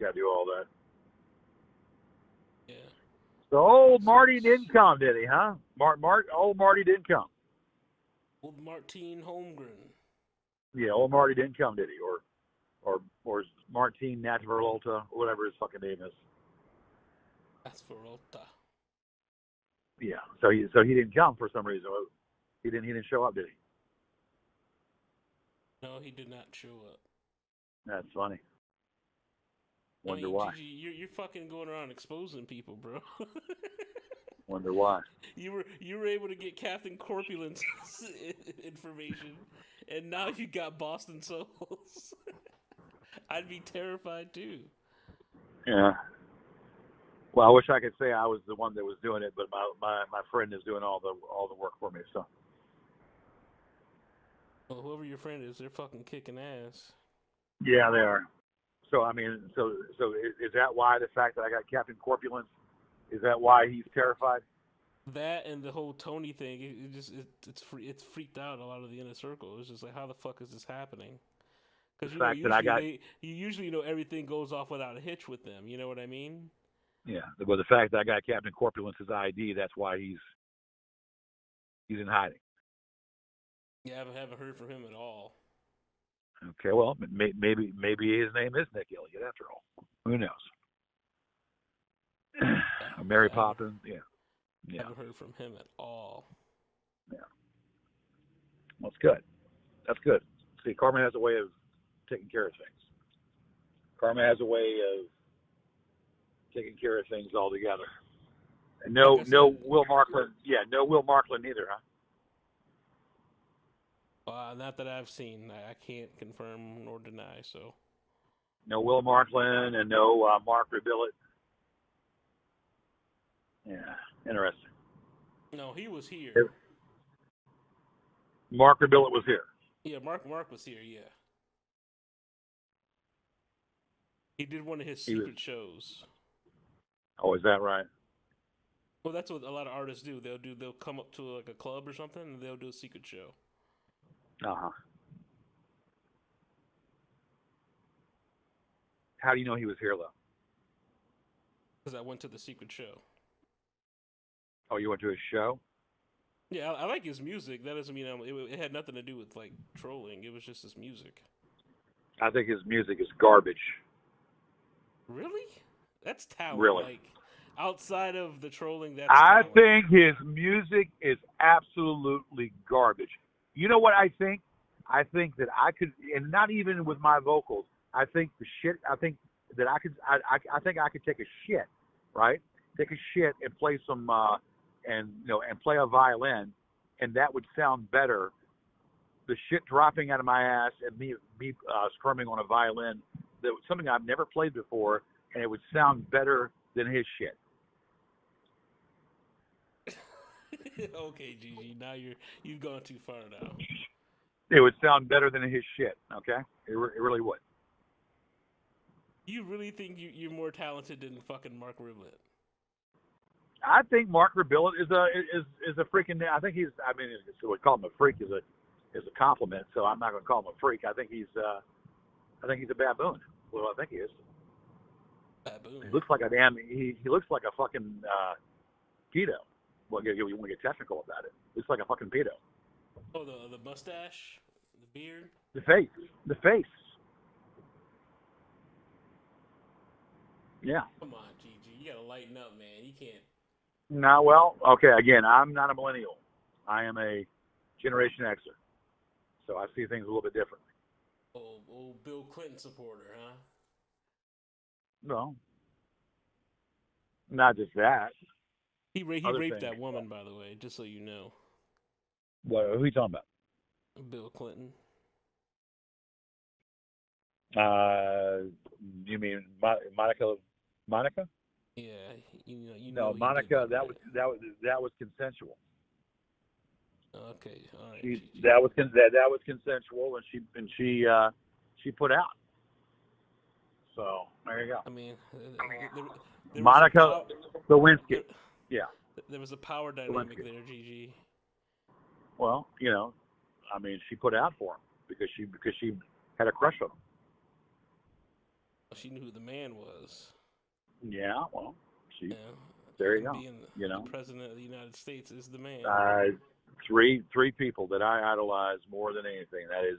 [SPEAKER 1] got to do all that.
[SPEAKER 2] Yeah.
[SPEAKER 1] So old Marty didn't come, did he? Huh? Old Marty didn't come.
[SPEAKER 2] Old Martine Holmgren.
[SPEAKER 1] Yeah, old Marty didn't come, did he? Or Martine Naturalta, whatever his fucking name is.
[SPEAKER 2] Asperolta.
[SPEAKER 1] Yeah. So he didn't come for some reason. He didn't show up, did he?
[SPEAKER 2] No, he did not show up.
[SPEAKER 1] That's funny. Wonder why.
[SPEAKER 2] Gigi, you're fucking going around exposing people, bro.
[SPEAKER 1] Wonder why.
[SPEAKER 2] You were able to get Captain Corpulent's information, and now you got BostonSoul's. I'd be terrified too.
[SPEAKER 1] Yeah. Well, I wish I could say I was the one that was doing it, but my friend is doing all the work for me. So.
[SPEAKER 2] Well, whoever your friend is, they're fucking kicking ass.
[SPEAKER 1] Yeah, they are. So I mean, so is that why the fact that I got Captain Corpulence? Is that why he's terrified?
[SPEAKER 2] That and the whole Tony thing, it's freaked out a lot of the inner circle. It's just like, how the fuck is this happening? Because you usually know everything goes off without a hitch with them. You know what I mean?
[SPEAKER 1] Yeah. Well, the fact that I got Captain Corpulence's ID, that's why he's in hiding.
[SPEAKER 3] Yeah, I haven't heard from him at all.
[SPEAKER 1] Okay, well, maybe his name is Nick Elliott after all. Who knows? Mary Poppins, yeah.
[SPEAKER 3] I haven't heard from him at all.
[SPEAKER 1] Yeah. Well, it's good. That's good. See, Karma has a way of taking care of things. Karma has a way of taking care of things altogether. And no Will Markland. Yeah, no Will Markland either, huh?
[SPEAKER 3] Not that I've seen. I can't confirm nor deny. So.
[SPEAKER 1] No Will Markland and no Mark Rebillet. Yeah, interesting.
[SPEAKER 3] No, he was here.
[SPEAKER 1] Mark Rebillet was here.
[SPEAKER 3] Yeah, Mark was here. Yeah. He did one of his secret shows.
[SPEAKER 1] Oh, is that right?
[SPEAKER 3] Well, that's what a lot of artists do. They'll come up to like a club or something, and they'll do a secret show.
[SPEAKER 1] Uh-huh. How do you know he was here, though?
[SPEAKER 3] Because I went to the secret show.
[SPEAKER 1] Oh, you went to his show?
[SPEAKER 3] Yeah, I like his music. That doesn't mean it had nothing to do with like trolling. It was just his music.
[SPEAKER 1] I think his music is garbage.
[SPEAKER 3] Really? That's talent.
[SPEAKER 1] Really?
[SPEAKER 3] Like, outside of the trolling, that's
[SPEAKER 1] I
[SPEAKER 3] talent.
[SPEAKER 1] think his music is absolutely garbage. You know what I think? I think that I could, and not even with my vocals. I think the shit. I think that I could. I think I could take a shit, right? Take a shit and play some, and and play a violin, and that would sound better. The shit dropping out of my ass and me strumming on a violin, that was something I've never played before, and it would sound better than his shit.
[SPEAKER 2] Okay, GG. Now you've gone too far now.
[SPEAKER 1] It would sound better than his shit. Okay, it really would.
[SPEAKER 2] You really think you're more talented than fucking Mark Riblett?
[SPEAKER 1] I think Mark Riblett is a freaking. I think he's. I mean, we call him a freak is a compliment. So I'm not going to call him a freak. I think he's a baboon. Well, I think he is.
[SPEAKER 2] Baboon.
[SPEAKER 1] He looks like a damn. He looks like a fucking pedo. Well, you want to get technical about it. Looks like a fucking pedo.
[SPEAKER 2] Oh, the mustache, the beard,
[SPEAKER 1] the face. Yeah.
[SPEAKER 2] Come on, GG. You gotta lighten up, man. You can't.
[SPEAKER 1] No, well, okay. Again, I'm not a millennial. I am a Generation Xer, so I see things a little bit differently.
[SPEAKER 2] Old Bill Clinton supporter, huh?
[SPEAKER 1] No, not just that.
[SPEAKER 2] He raped that woman, by the way, just so you know.
[SPEAKER 1] What? Who are you talking about?
[SPEAKER 2] Bill Clinton.
[SPEAKER 1] You mean Monica? Monica?
[SPEAKER 2] Yeah, you
[SPEAKER 1] know. No, Monica. That was consensual.
[SPEAKER 2] Okay, all right.
[SPEAKER 1] That was consensual, and she put out. So there you go.
[SPEAKER 2] I mean, there
[SPEAKER 1] Monica Lewinsky. Yeah.
[SPEAKER 2] There was a power dynamic there, GG.
[SPEAKER 1] Well, I mean, she put out for him because she had a crush on him.
[SPEAKER 2] She knew who the man was.
[SPEAKER 1] Yeah, well, there you go.
[SPEAKER 2] The president of the United States is the man.
[SPEAKER 1] Three people that I idolize more than anything. That is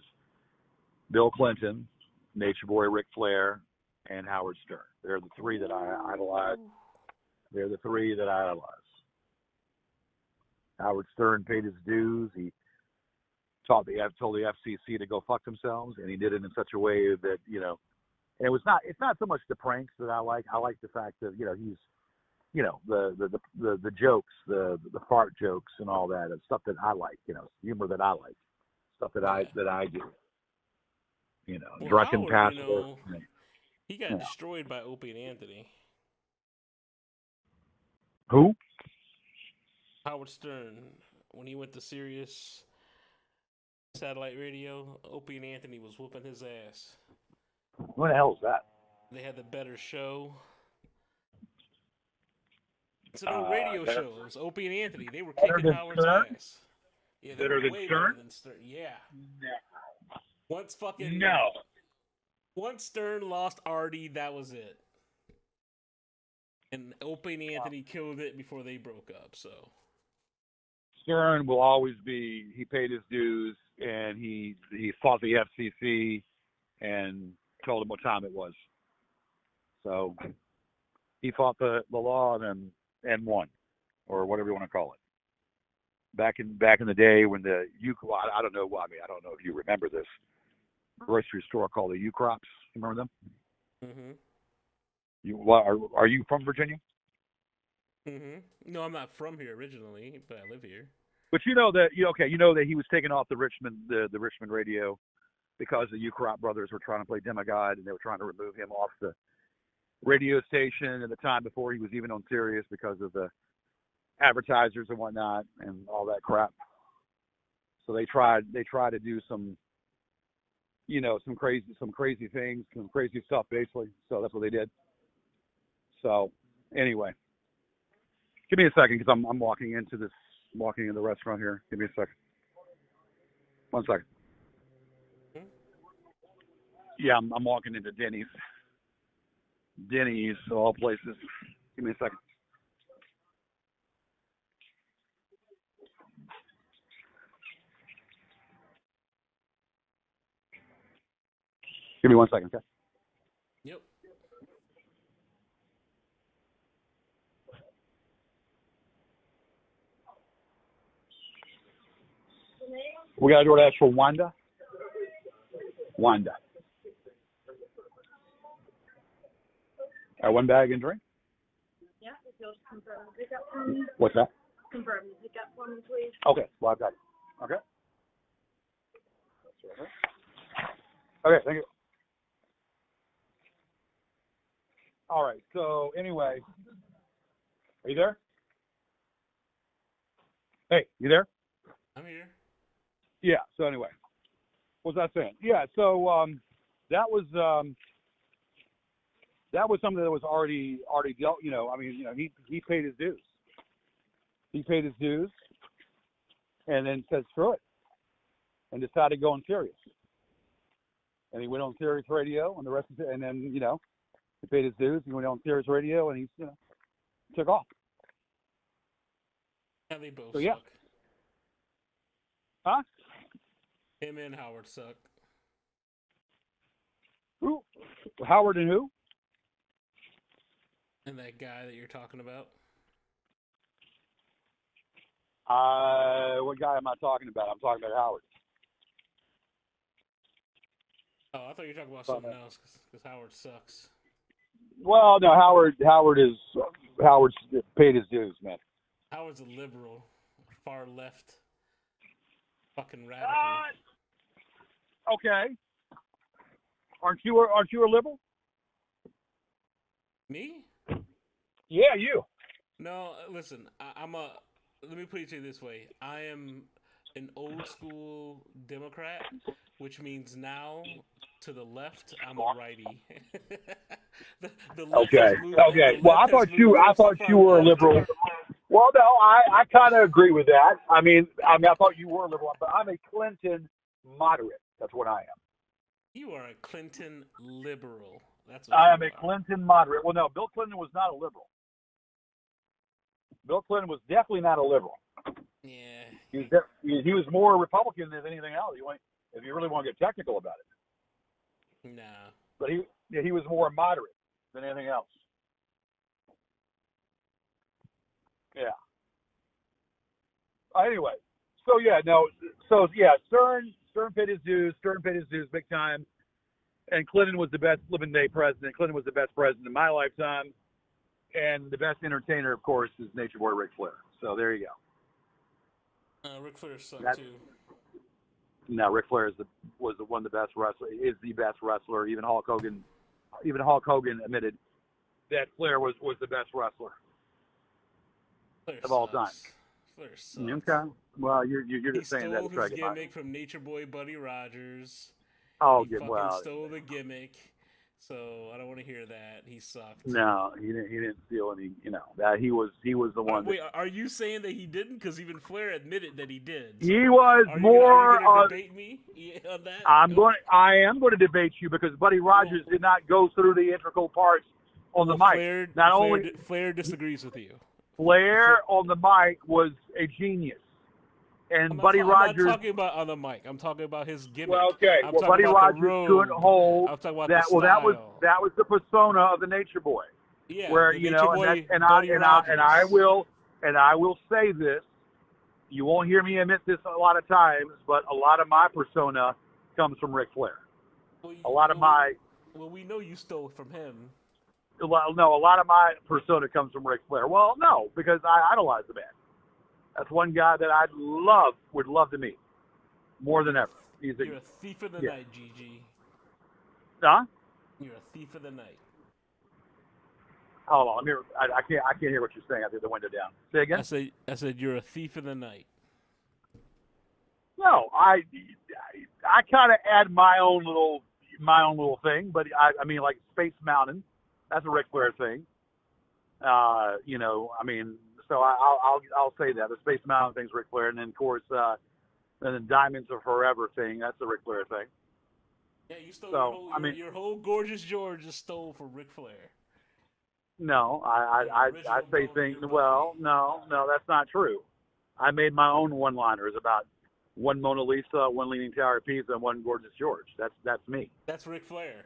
[SPEAKER 1] Bill Clinton, Nature Boy Ric Flair, and Howard Stern. They're the three that I idolize. Howard Stern paid his dues. He told the FCC to go fuck themselves, and he did it in such a way that and it's not so much the pranks that I like. I like the fact that he's the jokes, the fart jokes and all that, and stuff that I like. Humor that I like, stuff that I do.
[SPEAKER 2] Well,
[SPEAKER 1] drunken
[SPEAKER 2] Howard,
[SPEAKER 1] pastor.
[SPEAKER 2] He got destroyed by Opie and Anthony.
[SPEAKER 1] Who?
[SPEAKER 2] Howard Stern, when he went to Sirius satellite radio, Opie and Anthony was whooping his ass.
[SPEAKER 1] What the hell is that?
[SPEAKER 2] They had the better show. It's an old radio show. It was Opie and Anthony. They were kicking Howard's ass. Yeah, they were way better than Stern. Yeah.
[SPEAKER 1] No.
[SPEAKER 2] Once Stern lost Artie, that was it. And Opie and Anthony killed it before they broke up. So
[SPEAKER 1] Stern will always be. He paid his dues, and he fought the FCC and told them what time it was. So he fought the law and won, or whatever you want to call it. Back in the day when the I don't know. I mean, I don't know if you remember this grocery store called the U-Crops. You remember them?
[SPEAKER 2] Mm-hmm.
[SPEAKER 1] Are you from Virginia?
[SPEAKER 2] Mm-hmm. No, I'm not from here originally, but I live here.
[SPEAKER 1] But you know that he was taken off the Richmond radio because the U-Crop brothers were trying to play demigod, and they were trying to remove him off the radio station at the time before he was even on Sirius because of the advertisers and whatnot and all that crap. So they tried to do some some crazy things, some crazy stuff basically. So that's what they did. So anyway, give me a second because I'm walking into the restaurant here. Give me a second. 1 second. Yeah, I'm walking into Denny's. Denny's, of all places. Give me a second. Give me 1 second, okay?
[SPEAKER 2] Yep.
[SPEAKER 1] We got a DoorDash for Wanda. Wanda. One bag and drink.
[SPEAKER 4] Yeah, if you'll just confirm the pickup for me.
[SPEAKER 1] What's that?
[SPEAKER 4] Confirm the pickup for me, please.
[SPEAKER 1] Okay, well, I've got it. Okay. Okay, thank you. All right, so anyway, are you there? Hey, you there?
[SPEAKER 2] I'm here.
[SPEAKER 1] Yeah, so anyway, what was I saying? Yeah, so that was something that was already dealt, he paid his dues. He paid his dues and then said screw it and decided to go on Sirius. And he went on Sirius Radio and the rest of it, and then, he paid his dues, he went on Sirius Radio and he, took off.
[SPEAKER 2] Yeah, they both
[SPEAKER 1] so, yeah.
[SPEAKER 2] suck.
[SPEAKER 1] Huh?
[SPEAKER 2] Him and Howard suck.
[SPEAKER 1] Who? Howard and who?
[SPEAKER 2] And that guy that you're talking about.
[SPEAKER 1] What guy am I talking about? I'm talking about Howard.
[SPEAKER 2] Oh, I thought you were talking about something else because Howard sucks.
[SPEAKER 1] Well, no, Howard's paid his dues, man.
[SPEAKER 2] Howard's a liberal, far left, fucking radical.
[SPEAKER 1] Okay. Aren't you a liberal?
[SPEAKER 2] Me?
[SPEAKER 1] Yeah, you.
[SPEAKER 2] No, listen, let me put it to you this way. I am an old school Democrat, which means now to the left, I'm a righty. the left
[SPEAKER 1] okay. Okay. Well, I thought you were a liberal. Well, no, I kind of agree with that. I mean, I thought you were a liberal, but I'm a Clinton moderate. That's what I am.
[SPEAKER 2] You are a Clinton liberal. That's what
[SPEAKER 1] I am a Clinton moderate. Well, no, Bill Clinton was not a liberal. Bill Clinton was definitely not a liberal.
[SPEAKER 2] Yeah.
[SPEAKER 1] He was more Republican than anything else. If you really want to get technical about it.
[SPEAKER 2] Nah.
[SPEAKER 1] But he was more moderate than anything else. Yeah. Anyway, Stern paid his dues. Stern paid his dues big time. And Clinton was the best living day president. Clinton was the best president in my lifetime. And the best entertainer, of course, is Nature Boy Ric Flair. So there you
[SPEAKER 2] go. Ric Flair sucked too.
[SPEAKER 1] No, Ric Flair was one of the best wrestler. Is the best wrestler. Even Hulk Hogan admitted that Flair was the best wrestler of all time.
[SPEAKER 2] Flair sucks.
[SPEAKER 1] Okay. Well, you're just saying that.
[SPEAKER 2] He stole his gimmick from Nature Boy Buddy Rogers.
[SPEAKER 1] Oh,
[SPEAKER 2] he fucking stole the gimmick. So I don't want to hear that. He sucked.
[SPEAKER 1] No, he didn't steal any. That he was the one.
[SPEAKER 2] Wait, are you saying that he didn't? Because even Flair admitted that he did.
[SPEAKER 1] He was more.
[SPEAKER 2] Are you going to debate me on that?
[SPEAKER 1] I am going to debate you because Buddy Rogers did not go through the integral parts on the mic.
[SPEAKER 2] Flair disagrees with you.
[SPEAKER 1] Flair on the mic was a genius. And Buddy Rogers.
[SPEAKER 2] I'm not talking about on the mic. I'm talking about his gimmick.
[SPEAKER 1] Well, okay. Buddy Rogers couldn't hold
[SPEAKER 2] I'm talking about
[SPEAKER 1] that. Well, that was the persona of the Nature Boy.
[SPEAKER 2] Yeah.
[SPEAKER 1] Where I will say this. You won't hear me admit this a lot of times, but a lot of my persona comes from Ric Flair.
[SPEAKER 2] Well, we know you stole from him.
[SPEAKER 1] No, a lot of my persona comes from Ric Flair. Well, no, because I idolize the man. That's one guy that would love to meet more than ever.
[SPEAKER 2] You're a thief of the night, GG.
[SPEAKER 1] Huh?
[SPEAKER 2] You're a thief of the night.
[SPEAKER 1] Hold on, I can't hear what you're saying. I have the window down. Say again.
[SPEAKER 2] I said you're a thief of the night.
[SPEAKER 1] No, I kind of add my own little thing, but I mean like Space Mountain. That's a Ric Flair thing. So I'll say that the Space Mountain thing's Ric Flair, and then of course, and then Diamonds Are Forever thing. That's the Ric Flair thing.
[SPEAKER 2] Yeah, you stole your whole Gorgeous George just stole from Ric Flair.
[SPEAKER 1] No, I say things. Well, no, that's not true. I made my own one-liners about one Mona Lisa, one Leaning Tower of Pisa, and one Gorgeous George. That's me.
[SPEAKER 2] That's Ric Flair.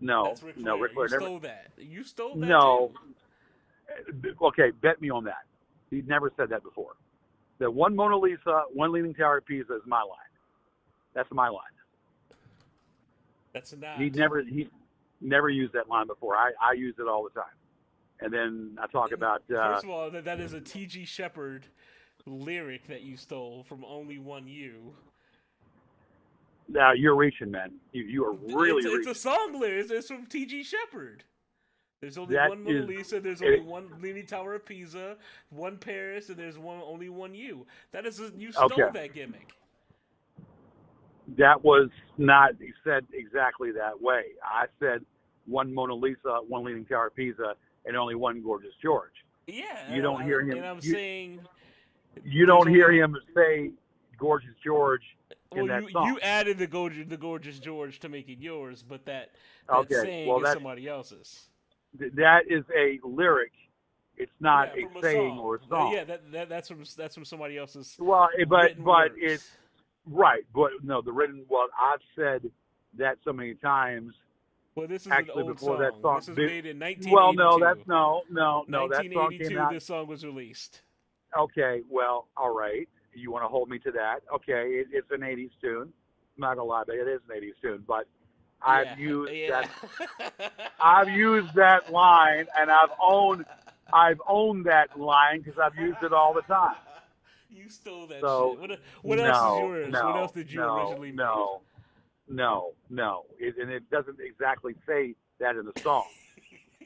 [SPEAKER 1] No,
[SPEAKER 2] that's Ric Flair.
[SPEAKER 1] No, Ric Flair
[SPEAKER 2] you stole that. You stole that.
[SPEAKER 1] No.
[SPEAKER 2] Too.
[SPEAKER 1] Okay, bet me on that. He never said that before. that one Mona Lisa, one Leaning Tower of Pisa is my line. That's my line.
[SPEAKER 2] That's not.
[SPEAKER 1] He never used that line before. I use it all the time. And then I talk about.
[SPEAKER 2] First of all, that is a T.G. Shepherd lyric that you stole from Only One You.
[SPEAKER 1] Now you're reaching, man. You are really
[SPEAKER 2] It's
[SPEAKER 1] reaching.
[SPEAKER 2] a song lyric. It's from T.G. Shepherd. There's only
[SPEAKER 1] That
[SPEAKER 2] one Mona
[SPEAKER 1] is-
[SPEAKER 2] Lisa. There's only one Leaning Tower of Pisa, one Paris, and there's only one you. You stole that gimmick.
[SPEAKER 1] That was not said exactly that way. I said one Mona Lisa, one Leaning Tower of Pisa, and only one Gorgeous George.
[SPEAKER 2] Yeah,
[SPEAKER 1] You don't hear him.
[SPEAKER 2] And I'm saying
[SPEAKER 1] you don't hear him say Gorgeous George in that song.
[SPEAKER 2] You added the Gorgeous George to make it yours, but that saying is somebody else's.
[SPEAKER 1] That is a lyric. It's not a saying
[SPEAKER 2] song.
[SPEAKER 1] or a song.
[SPEAKER 2] Yeah, that's from somebody else's.
[SPEAKER 1] Well, but
[SPEAKER 2] works.
[SPEAKER 1] it's right. But no, the written. Well, I've said that so many times.
[SPEAKER 2] Well, this is
[SPEAKER 1] actually
[SPEAKER 2] an old
[SPEAKER 1] before
[SPEAKER 2] song.
[SPEAKER 1] that song.
[SPEAKER 2] This was made in 1982.
[SPEAKER 1] Well, no, that's no. That song came
[SPEAKER 2] 1982.
[SPEAKER 1] out.
[SPEAKER 2] This song was released.
[SPEAKER 1] Okay, well, all right. You want to hold me to that? Okay, it's an '80s tune. I'm not gonna lie, but it is an '80s tune. But I've used that. I've used that line, and I've owned that line because I've used it all the time.
[SPEAKER 2] You stole that
[SPEAKER 1] shit.
[SPEAKER 2] What else is yours? What else did you originally make?
[SPEAKER 1] No. And it doesn't exactly say that in the song.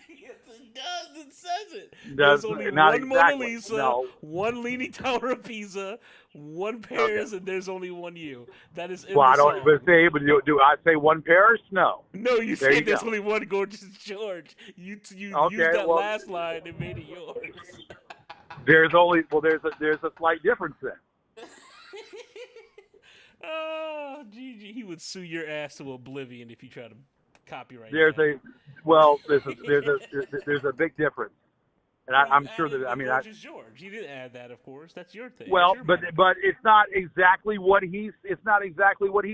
[SPEAKER 2] Yes, it does. It says it.
[SPEAKER 1] There's
[SPEAKER 2] only
[SPEAKER 1] not
[SPEAKER 2] one
[SPEAKER 1] exactly.
[SPEAKER 2] Mona Lisa,
[SPEAKER 1] No.
[SPEAKER 2] one Leaning Tower of Pisa, one Paris, and there's only one you. That is in
[SPEAKER 1] well,
[SPEAKER 2] the
[SPEAKER 1] I don't
[SPEAKER 2] song.
[SPEAKER 1] but say, but do I say one Paris? No.
[SPEAKER 2] No, you said there's only one Gorgeous George. You used that last line and made it yours.
[SPEAKER 1] There's a slight difference then.
[SPEAKER 2] Oh, GG, he would sue your ass to oblivion if you try to copyright.
[SPEAKER 1] There's a big difference, and I'm sure that
[SPEAKER 2] Gorgeous George. You didn't add that, of course. That's your thing.
[SPEAKER 1] Well,
[SPEAKER 2] your
[SPEAKER 1] but it's not exactly what he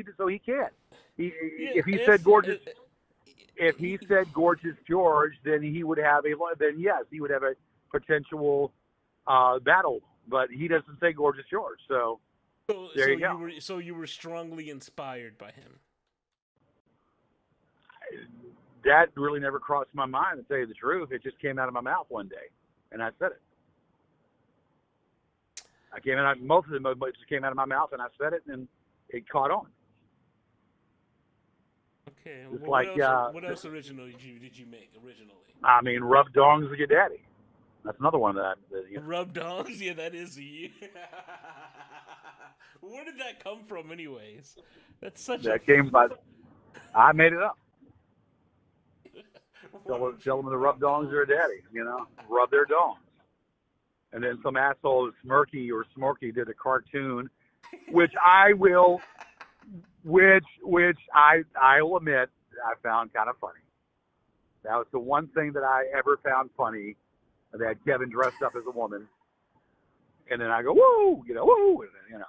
[SPEAKER 1] did, so he can't. If he said Gorgeous George, then he would have a potential battle, but he doesn't say Gorgeous George, so there you go.
[SPEAKER 2] So you were strongly inspired by him.
[SPEAKER 1] That really never crossed my mind, to tell you the truth. It just came out of my mouth one day, and I said it. Most of them just came out of my mouth, and I said it, and it caught on.
[SPEAKER 2] Okay.
[SPEAKER 1] What
[SPEAKER 2] else originally did you make originally?
[SPEAKER 1] I mean, Rub Dongs with Your Daddy. That's another one that
[SPEAKER 2] Rub Dongs? Yeah, that is you. Where did that come from, anyways?
[SPEAKER 1] Came by. I made it up. Tell them to rub dongs their daddy, rub their dongs. And then some asshole Smirky or Smorky did a cartoon, which I will admit I found kind of funny. That was the one thing that I ever found funny, that Kevin dressed up as a woman. And then I go, woo, woo, and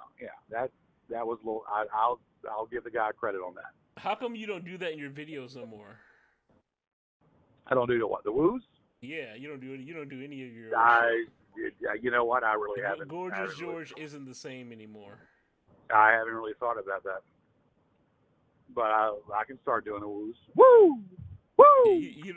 [SPEAKER 1] that was a little. I'll give the guy credit on that.
[SPEAKER 2] How come you don't do that in your videos no more?
[SPEAKER 1] I don't do the woos.
[SPEAKER 2] Yeah, you don't do it. You don't do any of your.
[SPEAKER 1] You know what? I really haven't.
[SPEAKER 2] Gorgeous George isn't the same anymore.
[SPEAKER 1] I haven't really thought about that, but I can start doing the woos. Woo, woo.
[SPEAKER 2] You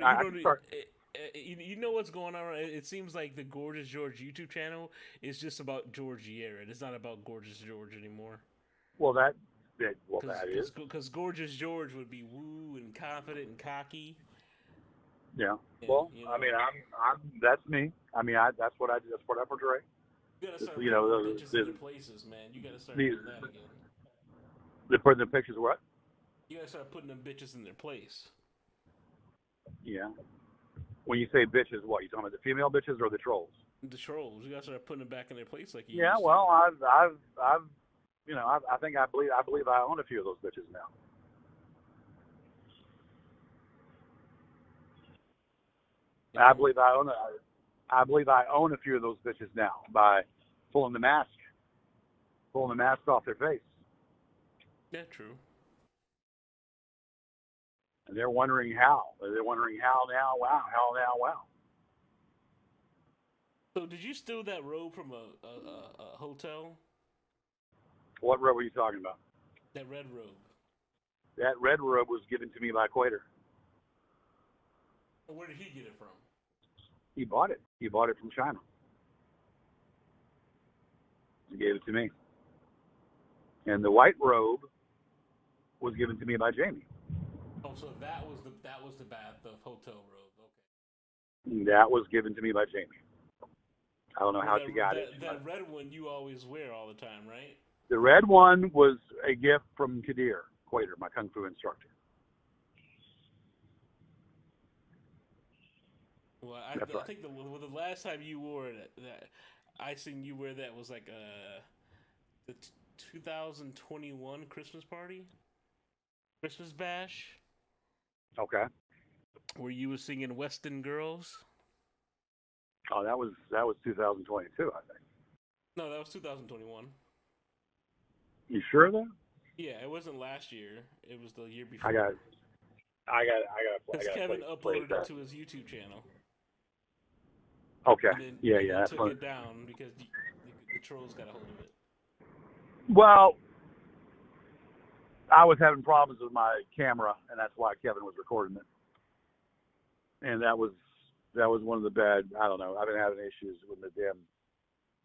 [SPEAKER 2] know what's going on? It seems like the Gorgeous George YouTube channel is just about George Yared. It's not about Gorgeous George anymore.
[SPEAKER 1] Well, that is
[SPEAKER 2] because Gorgeous George would be woo and confident and cocky.
[SPEAKER 1] Yeah. Well, I mean, I'm that's me. I mean, that's what I portray.
[SPEAKER 2] You gotta start putting bitches in their places, man. You gotta start doing that again.
[SPEAKER 1] They're putting the pictures what?
[SPEAKER 2] You gotta start putting them bitches in their place.
[SPEAKER 1] Yeah. When you say bitches, what you talking about? The female bitches or the trolls?
[SPEAKER 2] The trolls. You gotta start putting them back in their place, like you.
[SPEAKER 1] Yeah.
[SPEAKER 2] Used
[SPEAKER 1] Well,
[SPEAKER 2] to.
[SPEAKER 1] I believe I own a few of those bitches now. Yeah. I believe I own a few of those bitches now by pulling the mask off their face.
[SPEAKER 2] Yeah, true.
[SPEAKER 1] And they're wondering how. They're wondering how now. Wow. How now. Wow.
[SPEAKER 2] So did you steal that robe from a hotel?
[SPEAKER 1] What robe were you talking about?
[SPEAKER 2] That red robe.
[SPEAKER 1] That red robe was given to me by Quater.
[SPEAKER 2] Where did he get it from?
[SPEAKER 1] He bought it. He bought it from China. He gave it to me. And the white robe was given to me by Jamie.
[SPEAKER 2] Oh, so that was the hotel robe. Okay.
[SPEAKER 1] That was given to me by Jamie. I don't know how she got it.
[SPEAKER 2] That red one you always wear all the time, right?
[SPEAKER 1] The red one was a gift from Kadir Quater, my Kung Fu instructor.
[SPEAKER 2] Well, I think the last time you wore that I seen you wear that was like the 2021 Christmas party, Christmas bash.
[SPEAKER 1] Okay.
[SPEAKER 2] Where you were singing Western Girls.
[SPEAKER 1] Oh, that was 2022, I think.
[SPEAKER 2] No, that was 2021.
[SPEAKER 1] You sure though?
[SPEAKER 2] Yeah, it wasn't last year. It was the year before.
[SPEAKER 1] I got.
[SPEAKER 2] Because Kevin uploaded it to his YouTube channel.
[SPEAKER 1] Okay.
[SPEAKER 2] And
[SPEAKER 1] Yeah.
[SPEAKER 2] Took it down because the trolls got a hold of it.
[SPEAKER 1] Well, I was having problems with my camera, and that's why Kevin was recording it. And that was one of the bad. I don't know. I've been having issues with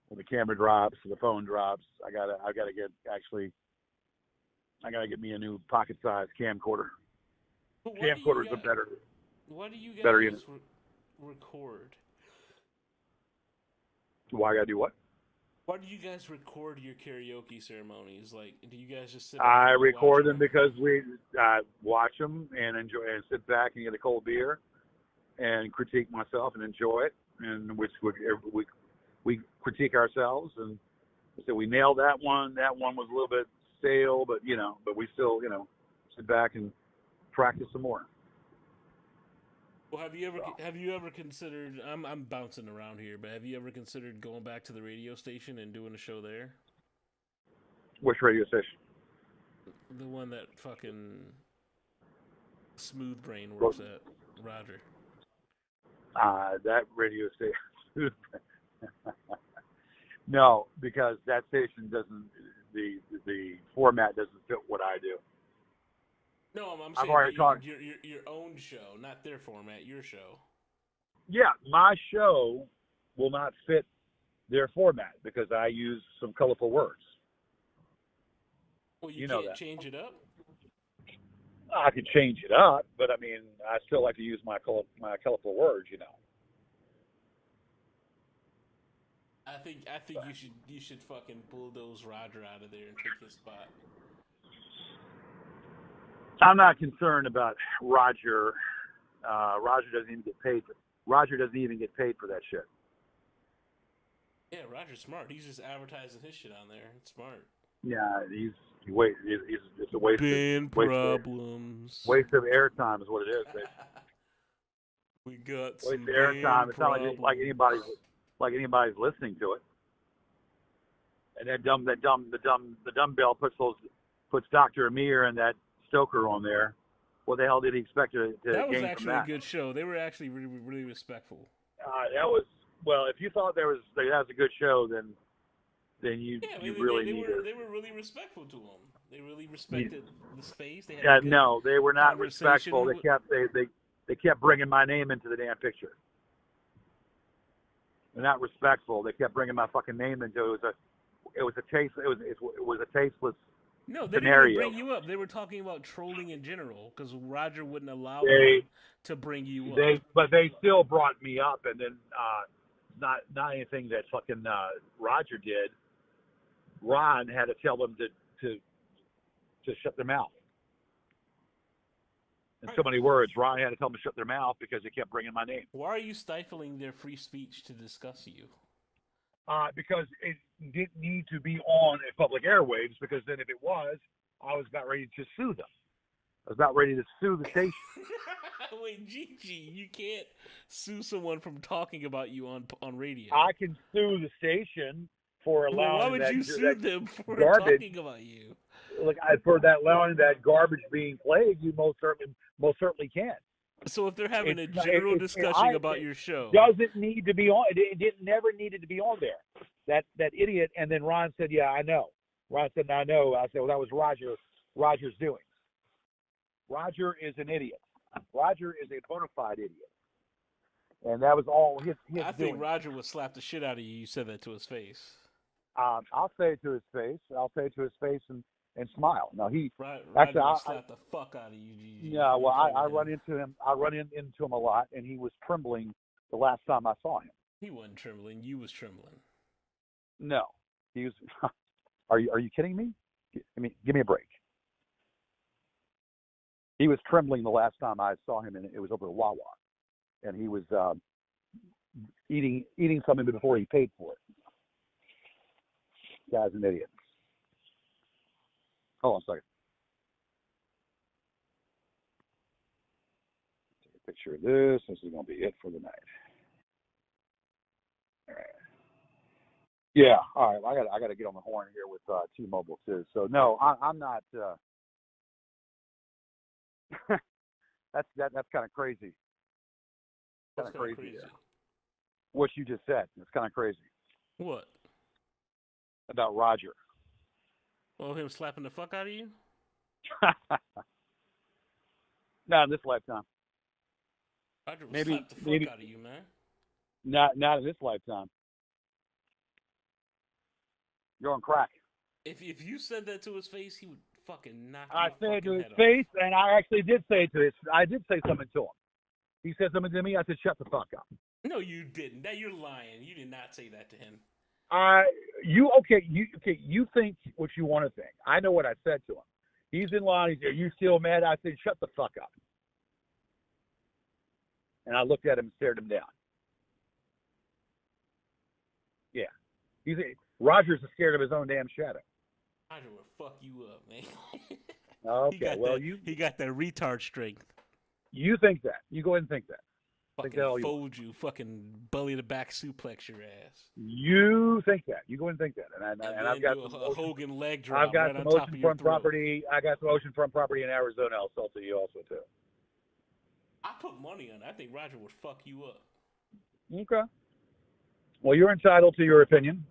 [SPEAKER 1] when the camera drops, the phone drops. I gotta get me a new pocket-sized camcorder. Camcorders are better.
[SPEAKER 2] Why do you guys
[SPEAKER 1] better unit.
[SPEAKER 2] Record?
[SPEAKER 1] Why I gotta do what?
[SPEAKER 2] Why do you guys record your karaoke ceremonies? Like, do you guys just sit?
[SPEAKER 1] I record them because we watch them and enjoy, and sit back and get a cold beer, and critique myself and enjoy it, and which we critique ourselves, and so we nailed that one. That one was a little bit stale, but we still sit back and practice some more.
[SPEAKER 2] Well, have you ever considered? I'm bouncing around here, but have you ever considered going back to the radio station and doing a show there?
[SPEAKER 1] Which radio station?
[SPEAKER 2] The one that fucking Smooth Brain works at, Roger.
[SPEAKER 1] That radio station. No, because that station doesn't. The format doesn't fit what I do.
[SPEAKER 2] No, I'm saying your own show, not their format, your show.
[SPEAKER 1] Yeah, my show will not fit their format because I use some colorful words.
[SPEAKER 2] Well, you can't change it up?
[SPEAKER 1] I could change it up, but I mean, I still like to use my colorful words,
[SPEAKER 2] I think you should fucking bulldoze Roger out of there and take his spot.
[SPEAKER 1] I'm not concerned about Roger. Roger doesn't even get paid for that shit.
[SPEAKER 2] Yeah, Roger's smart. He's just advertising his shit on there. It's smart.
[SPEAKER 1] Yeah, it's a waste of airtime is what it is.
[SPEAKER 2] We got
[SPEAKER 1] waste
[SPEAKER 2] some
[SPEAKER 1] of airtime. It's not like anybody's listening to it. And the dumbbell puts Dr. Amir and that Stoker on there. What the hell did he expect to gain from that?
[SPEAKER 2] That was actually a good show. They were actually really, really respectful.
[SPEAKER 1] If you thought that was a good show, then
[SPEAKER 2] they were really respectful to him. They really respected the space. They had
[SPEAKER 1] no, they were not respectful. They kept bringing my name into the damn picture. They're not respectful. They kept bringing my fucking name into it. It was a tasteless.
[SPEAKER 2] No, they didn't even bring you up. They were talking about trolling in general because Roger wouldn't allow them to bring you up.
[SPEAKER 1] But they still brought me up, and then not anything that fucking Roger did. Ron had to tell them to shut their mouth. In so many words, Ron had to tell them to shut their mouth because they kept bringing my name.
[SPEAKER 2] Why are you stifling their free speech to discuss you?
[SPEAKER 1] Because it didn't need to be on public airwaves, because then if it was, I was about ready to sue them. I was about ready to sue the station.
[SPEAKER 2] Wait, GG, you can't sue someone from talking about you on radio.
[SPEAKER 1] I can sue the station for allowing
[SPEAKER 2] why would you sue them for
[SPEAKER 1] garbage,
[SPEAKER 2] talking about you?
[SPEAKER 1] Look, for that allowing that garbage being played, you most certainly can.
[SPEAKER 2] So if they're having a
[SPEAKER 1] It's not-
[SPEAKER 2] general
[SPEAKER 1] it-
[SPEAKER 2] discussion
[SPEAKER 1] I-
[SPEAKER 2] about
[SPEAKER 1] it
[SPEAKER 2] your show,
[SPEAKER 1] doesn't need to be on. It didn't never needed to be on there. That idiot. And then Ron said, "Yeah, I know." Ron said, "I know." I said, "Well, that was Roger. Roger's doing. Roger is an idiot. Roger is a bona fide idiot, and that was all his
[SPEAKER 2] I
[SPEAKER 1] doing."
[SPEAKER 2] think Roger would slap the shit out of you. You said that to his face.
[SPEAKER 1] I'll say it to his face. I'll say it to his face and smile. No,
[SPEAKER 2] Roger
[SPEAKER 1] actually,
[SPEAKER 2] would slap the fuck out of you, GG.
[SPEAKER 1] yeah. Well,
[SPEAKER 2] You play
[SPEAKER 1] I
[SPEAKER 2] with
[SPEAKER 1] run
[SPEAKER 2] him.
[SPEAKER 1] into him. I run into him a lot, and he was trembling the last time I saw him.
[SPEAKER 2] He wasn't trembling. You was trembling.
[SPEAKER 1] No, he was. Are you kidding me? I mean, give me a break. He was trembling the last time I saw him, and it was over at Wawa, and he was eating something before he paid for it. Guy's an idiot. Hold on a second. Take a picture of this. This is going to be it for the night. All right. Yeah. All right. I got to get on the horn here with T-Mobile too. So no, I'm not. That's kind of crazy. Kind of crazy. What you just said. It's kind of crazy.
[SPEAKER 2] What?
[SPEAKER 1] About Roger.
[SPEAKER 2] Oh, him slapping the fuck out of you?
[SPEAKER 1] Not in this lifetime.
[SPEAKER 2] Roger would
[SPEAKER 1] Maybe-
[SPEAKER 2] slap the fuck
[SPEAKER 1] maybe-
[SPEAKER 2] out of you, man.
[SPEAKER 1] Not in this lifetime. You're on crack.
[SPEAKER 2] If you said that to his face, he would fucking knock
[SPEAKER 1] I
[SPEAKER 2] your
[SPEAKER 1] said it to
[SPEAKER 2] fucking
[SPEAKER 1] his
[SPEAKER 2] head off.
[SPEAKER 1] face, and I actually did say it to his. I did say something to him. He said something to me. I said, "Shut the fuck up."
[SPEAKER 2] No, you didn't. That you're lying. You did not say that to him.
[SPEAKER 1] You think what you want to think. I know what I said to him. He's in line. He said, "Are you still mad?" I said, "Shut the fuck up." And I looked at him and stared him down. Yeah. Roger's scared of his own damn shadow.
[SPEAKER 2] Roger would fuck you up, man.
[SPEAKER 1] Okay.
[SPEAKER 2] He got that retard strength.
[SPEAKER 1] You think that. You go ahead and think that.
[SPEAKER 2] Fucking
[SPEAKER 1] that all you
[SPEAKER 2] fold you, fucking belly to back suplex your ass.
[SPEAKER 1] You think that. You go ahead and think that. And
[SPEAKER 2] then
[SPEAKER 1] I've got
[SPEAKER 2] do
[SPEAKER 1] some
[SPEAKER 2] a Hogan leg drop
[SPEAKER 1] I've got
[SPEAKER 2] right
[SPEAKER 1] some
[SPEAKER 2] on top of your
[SPEAKER 1] oceanfront
[SPEAKER 2] throat.
[SPEAKER 1] property. I got some oceanfront property in Arizona. I'll sell to you also too.
[SPEAKER 2] I put money on it. I think Roger would fuck you up.
[SPEAKER 1] Okay. Well, you're entitled to your opinion.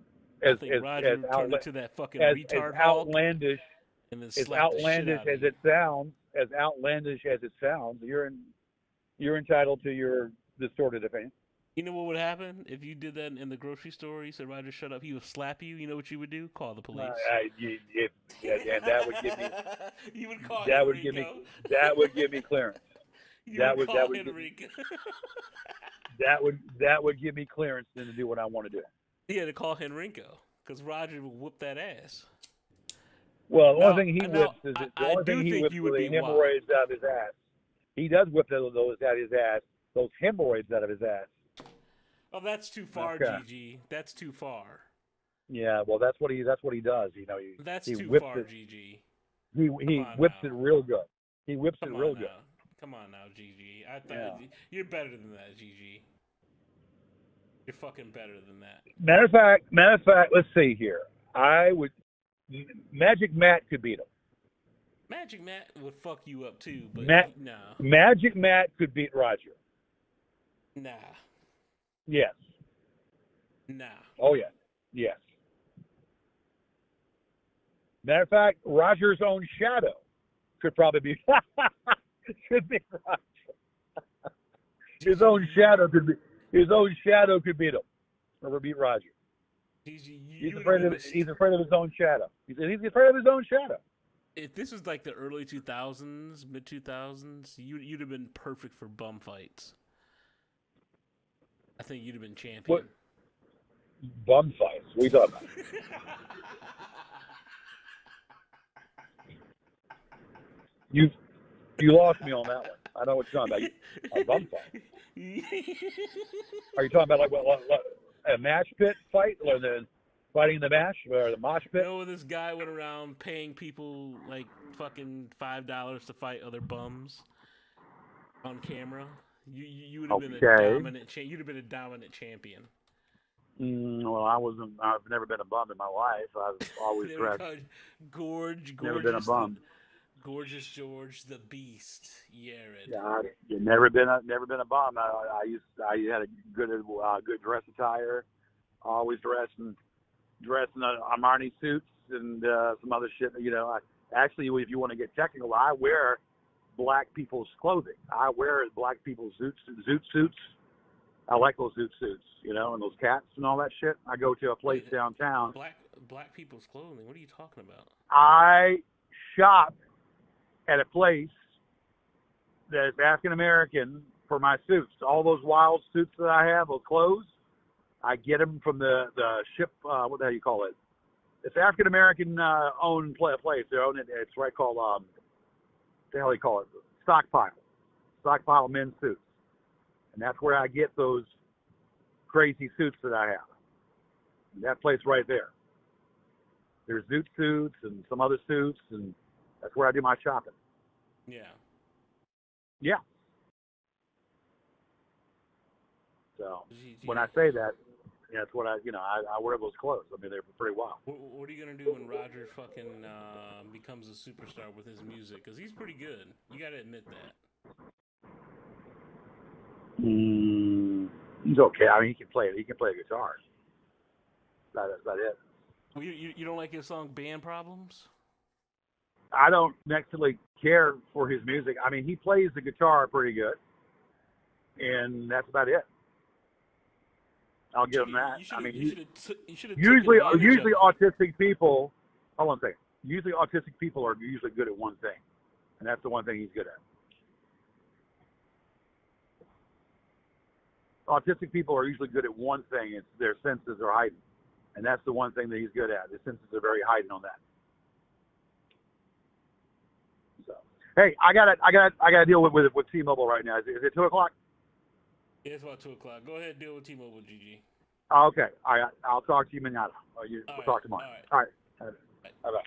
[SPEAKER 2] I think Roger would turn into that fucking retard Hulk
[SPEAKER 1] outlandish
[SPEAKER 2] and then
[SPEAKER 1] as
[SPEAKER 2] slap the shit
[SPEAKER 1] outlandish
[SPEAKER 2] out of
[SPEAKER 1] as
[SPEAKER 2] you.
[SPEAKER 1] it sounds, you're entitled to your distorted opinion.
[SPEAKER 2] You know what would happen if you did that in the grocery store? You said, "Roger, shut up." He would slap you. You know what you would do? Call the police.
[SPEAKER 1] And that would give me
[SPEAKER 2] You would call
[SPEAKER 1] that would
[SPEAKER 2] Henrico.
[SPEAKER 1] that would give me clearance.
[SPEAKER 2] You
[SPEAKER 1] that
[SPEAKER 2] would
[SPEAKER 1] would-
[SPEAKER 2] call
[SPEAKER 1] that would give-
[SPEAKER 2] Henrico.
[SPEAKER 1] That would give me clearance then to do what I want to do.
[SPEAKER 2] Yeah, to call Henrico because Roger would whoop that ass.
[SPEAKER 1] Well, the
[SPEAKER 2] Now-
[SPEAKER 1] only thing he
[SPEAKER 2] now,
[SPEAKER 1] whips is
[SPEAKER 2] I-
[SPEAKER 1] the
[SPEAKER 2] I
[SPEAKER 1] only
[SPEAKER 2] do
[SPEAKER 1] thing he
[SPEAKER 2] think
[SPEAKER 1] whips
[SPEAKER 2] you
[SPEAKER 1] are
[SPEAKER 2] would
[SPEAKER 1] the
[SPEAKER 2] be wild.
[SPEAKER 1] hemorrhoids out of his ass. He does whip those out of his ass. Those hemorrhoids out of his ass.
[SPEAKER 2] Oh, that's too far,
[SPEAKER 1] Okay.
[SPEAKER 2] GG. That's too far.
[SPEAKER 1] Yeah, well, that's what he does. You know,
[SPEAKER 2] That's
[SPEAKER 1] he
[SPEAKER 2] too
[SPEAKER 1] whips
[SPEAKER 2] far,
[SPEAKER 1] it.
[SPEAKER 2] GG.
[SPEAKER 1] He
[SPEAKER 2] on
[SPEAKER 1] whips
[SPEAKER 2] now.
[SPEAKER 1] it real good. He whips
[SPEAKER 2] Come
[SPEAKER 1] it
[SPEAKER 2] on
[SPEAKER 1] real
[SPEAKER 2] now.
[SPEAKER 1] good.
[SPEAKER 2] Come on now, GG. I thought
[SPEAKER 1] Yeah.
[SPEAKER 2] you're better than that, GG. You're fucking better than that.
[SPEAKER 1] Matter of fact, let's see here. Magic Matt could beat him.
[SPEAKER 2] Magic Matt would fuck you up too, but no.
[SPEAKER 1] Magic Matt could beat Roger.
[SPEAKER 2] Nah.
[SPEAKER 1] Yes.
[SPEAKER 2] Nah.
[SPEAKER 1] Oh yes. Yes. Matter of fact, Roger's own shadow could probably be could be Roger. His own shadow could beat him or beat Roger. He's afraid of his own shadow. He's afraid of his own shadow.
[SPEAKER 2] If this was like the early 2000s, mid 2000s, you'd have been perfect for bum fights. I think you'd have been champion.
[SPEAKER 1] What? Bum fights. What are you talking about? You lost me on that one. I know what you're talking about. A bum fight. Are you talking about like what a mash pit fight, or the fighting the mash or the mosh pit?
[SPEAKER 2] You know, this guy went around paying people like fucking $5 to fight other bums on camera. You would have been a dominant. You'd have been a dominant champion.
[SPEAKER 1] Well, I've never been a bum in my life. I've always dressed.
[SPEAKER 2] Gorge.
[SPEAKER 1] Never been a bum.
[SPEAKER 2] Gorgeous George, the Beast, Yared.
[SPEAKER 1] Yeah, I've never been a bum. I had a good dress attire. Always dressed in Armani suits and some other shit. You know, actually, if you want to get technical, I wear black people's clothing. I wear black people's zoot suits. I like those zoot suits, you know, and those cats and all that shit. I go to a place downtown.
[SPEAKER 2] Black people's clothing. What are you talking about?
[SPEAKER 1] I shop at a place that is African American for my suits. All those wild suits that I have, those clothes, I get them from the ship. What the hell you call it? It's African American owned place. They own it. It's right called what the hell you call it? Stockpile men's suits. And that's where I get those crazy suits that I have. And that place right there. There's zoot suits and some other suits, and that's where I do my shopping.
[SPEAKER 2] Yeah.
[SPEAKER 1] Yeah. So when I say that, yeah, that's what I wear those clothes. I mean, they're pretty wild.
[SPEAKER 2] What are you gonna do when Roger fucking becomes a superstar with his music? Because he's pretty good. You gotta admit that.
[SPEAKER 1] He's okay. I mean, he can play guitar. That's about it.
[SPEAKER 2] Well, you don't like his song "Band Problems"?
[SPEAKER 1] I don't necessarily care for his music. I mean, he plays the guitar pretty good, and that's about it. I'll give him that. I mean, usually autistic people. Hold on a second. Usually autistic people are usually good at one thing, and that's the one thing he's good at. Autistic people are usually good at one thing. It's their senses are heightened, and that's the one thing that he's good at. His senses are very heightened on that. So, hey, I gotta deal with T-Mobile right now. Is it 2:00?
[SPEAKER 2] Yeah, it's about 2:00. Go ahead, deal with T-Mobile, GG.
[SPEAKER 1] Okay, I'll talk to you manana. We'll talk tomorrow. All right. Bye bye.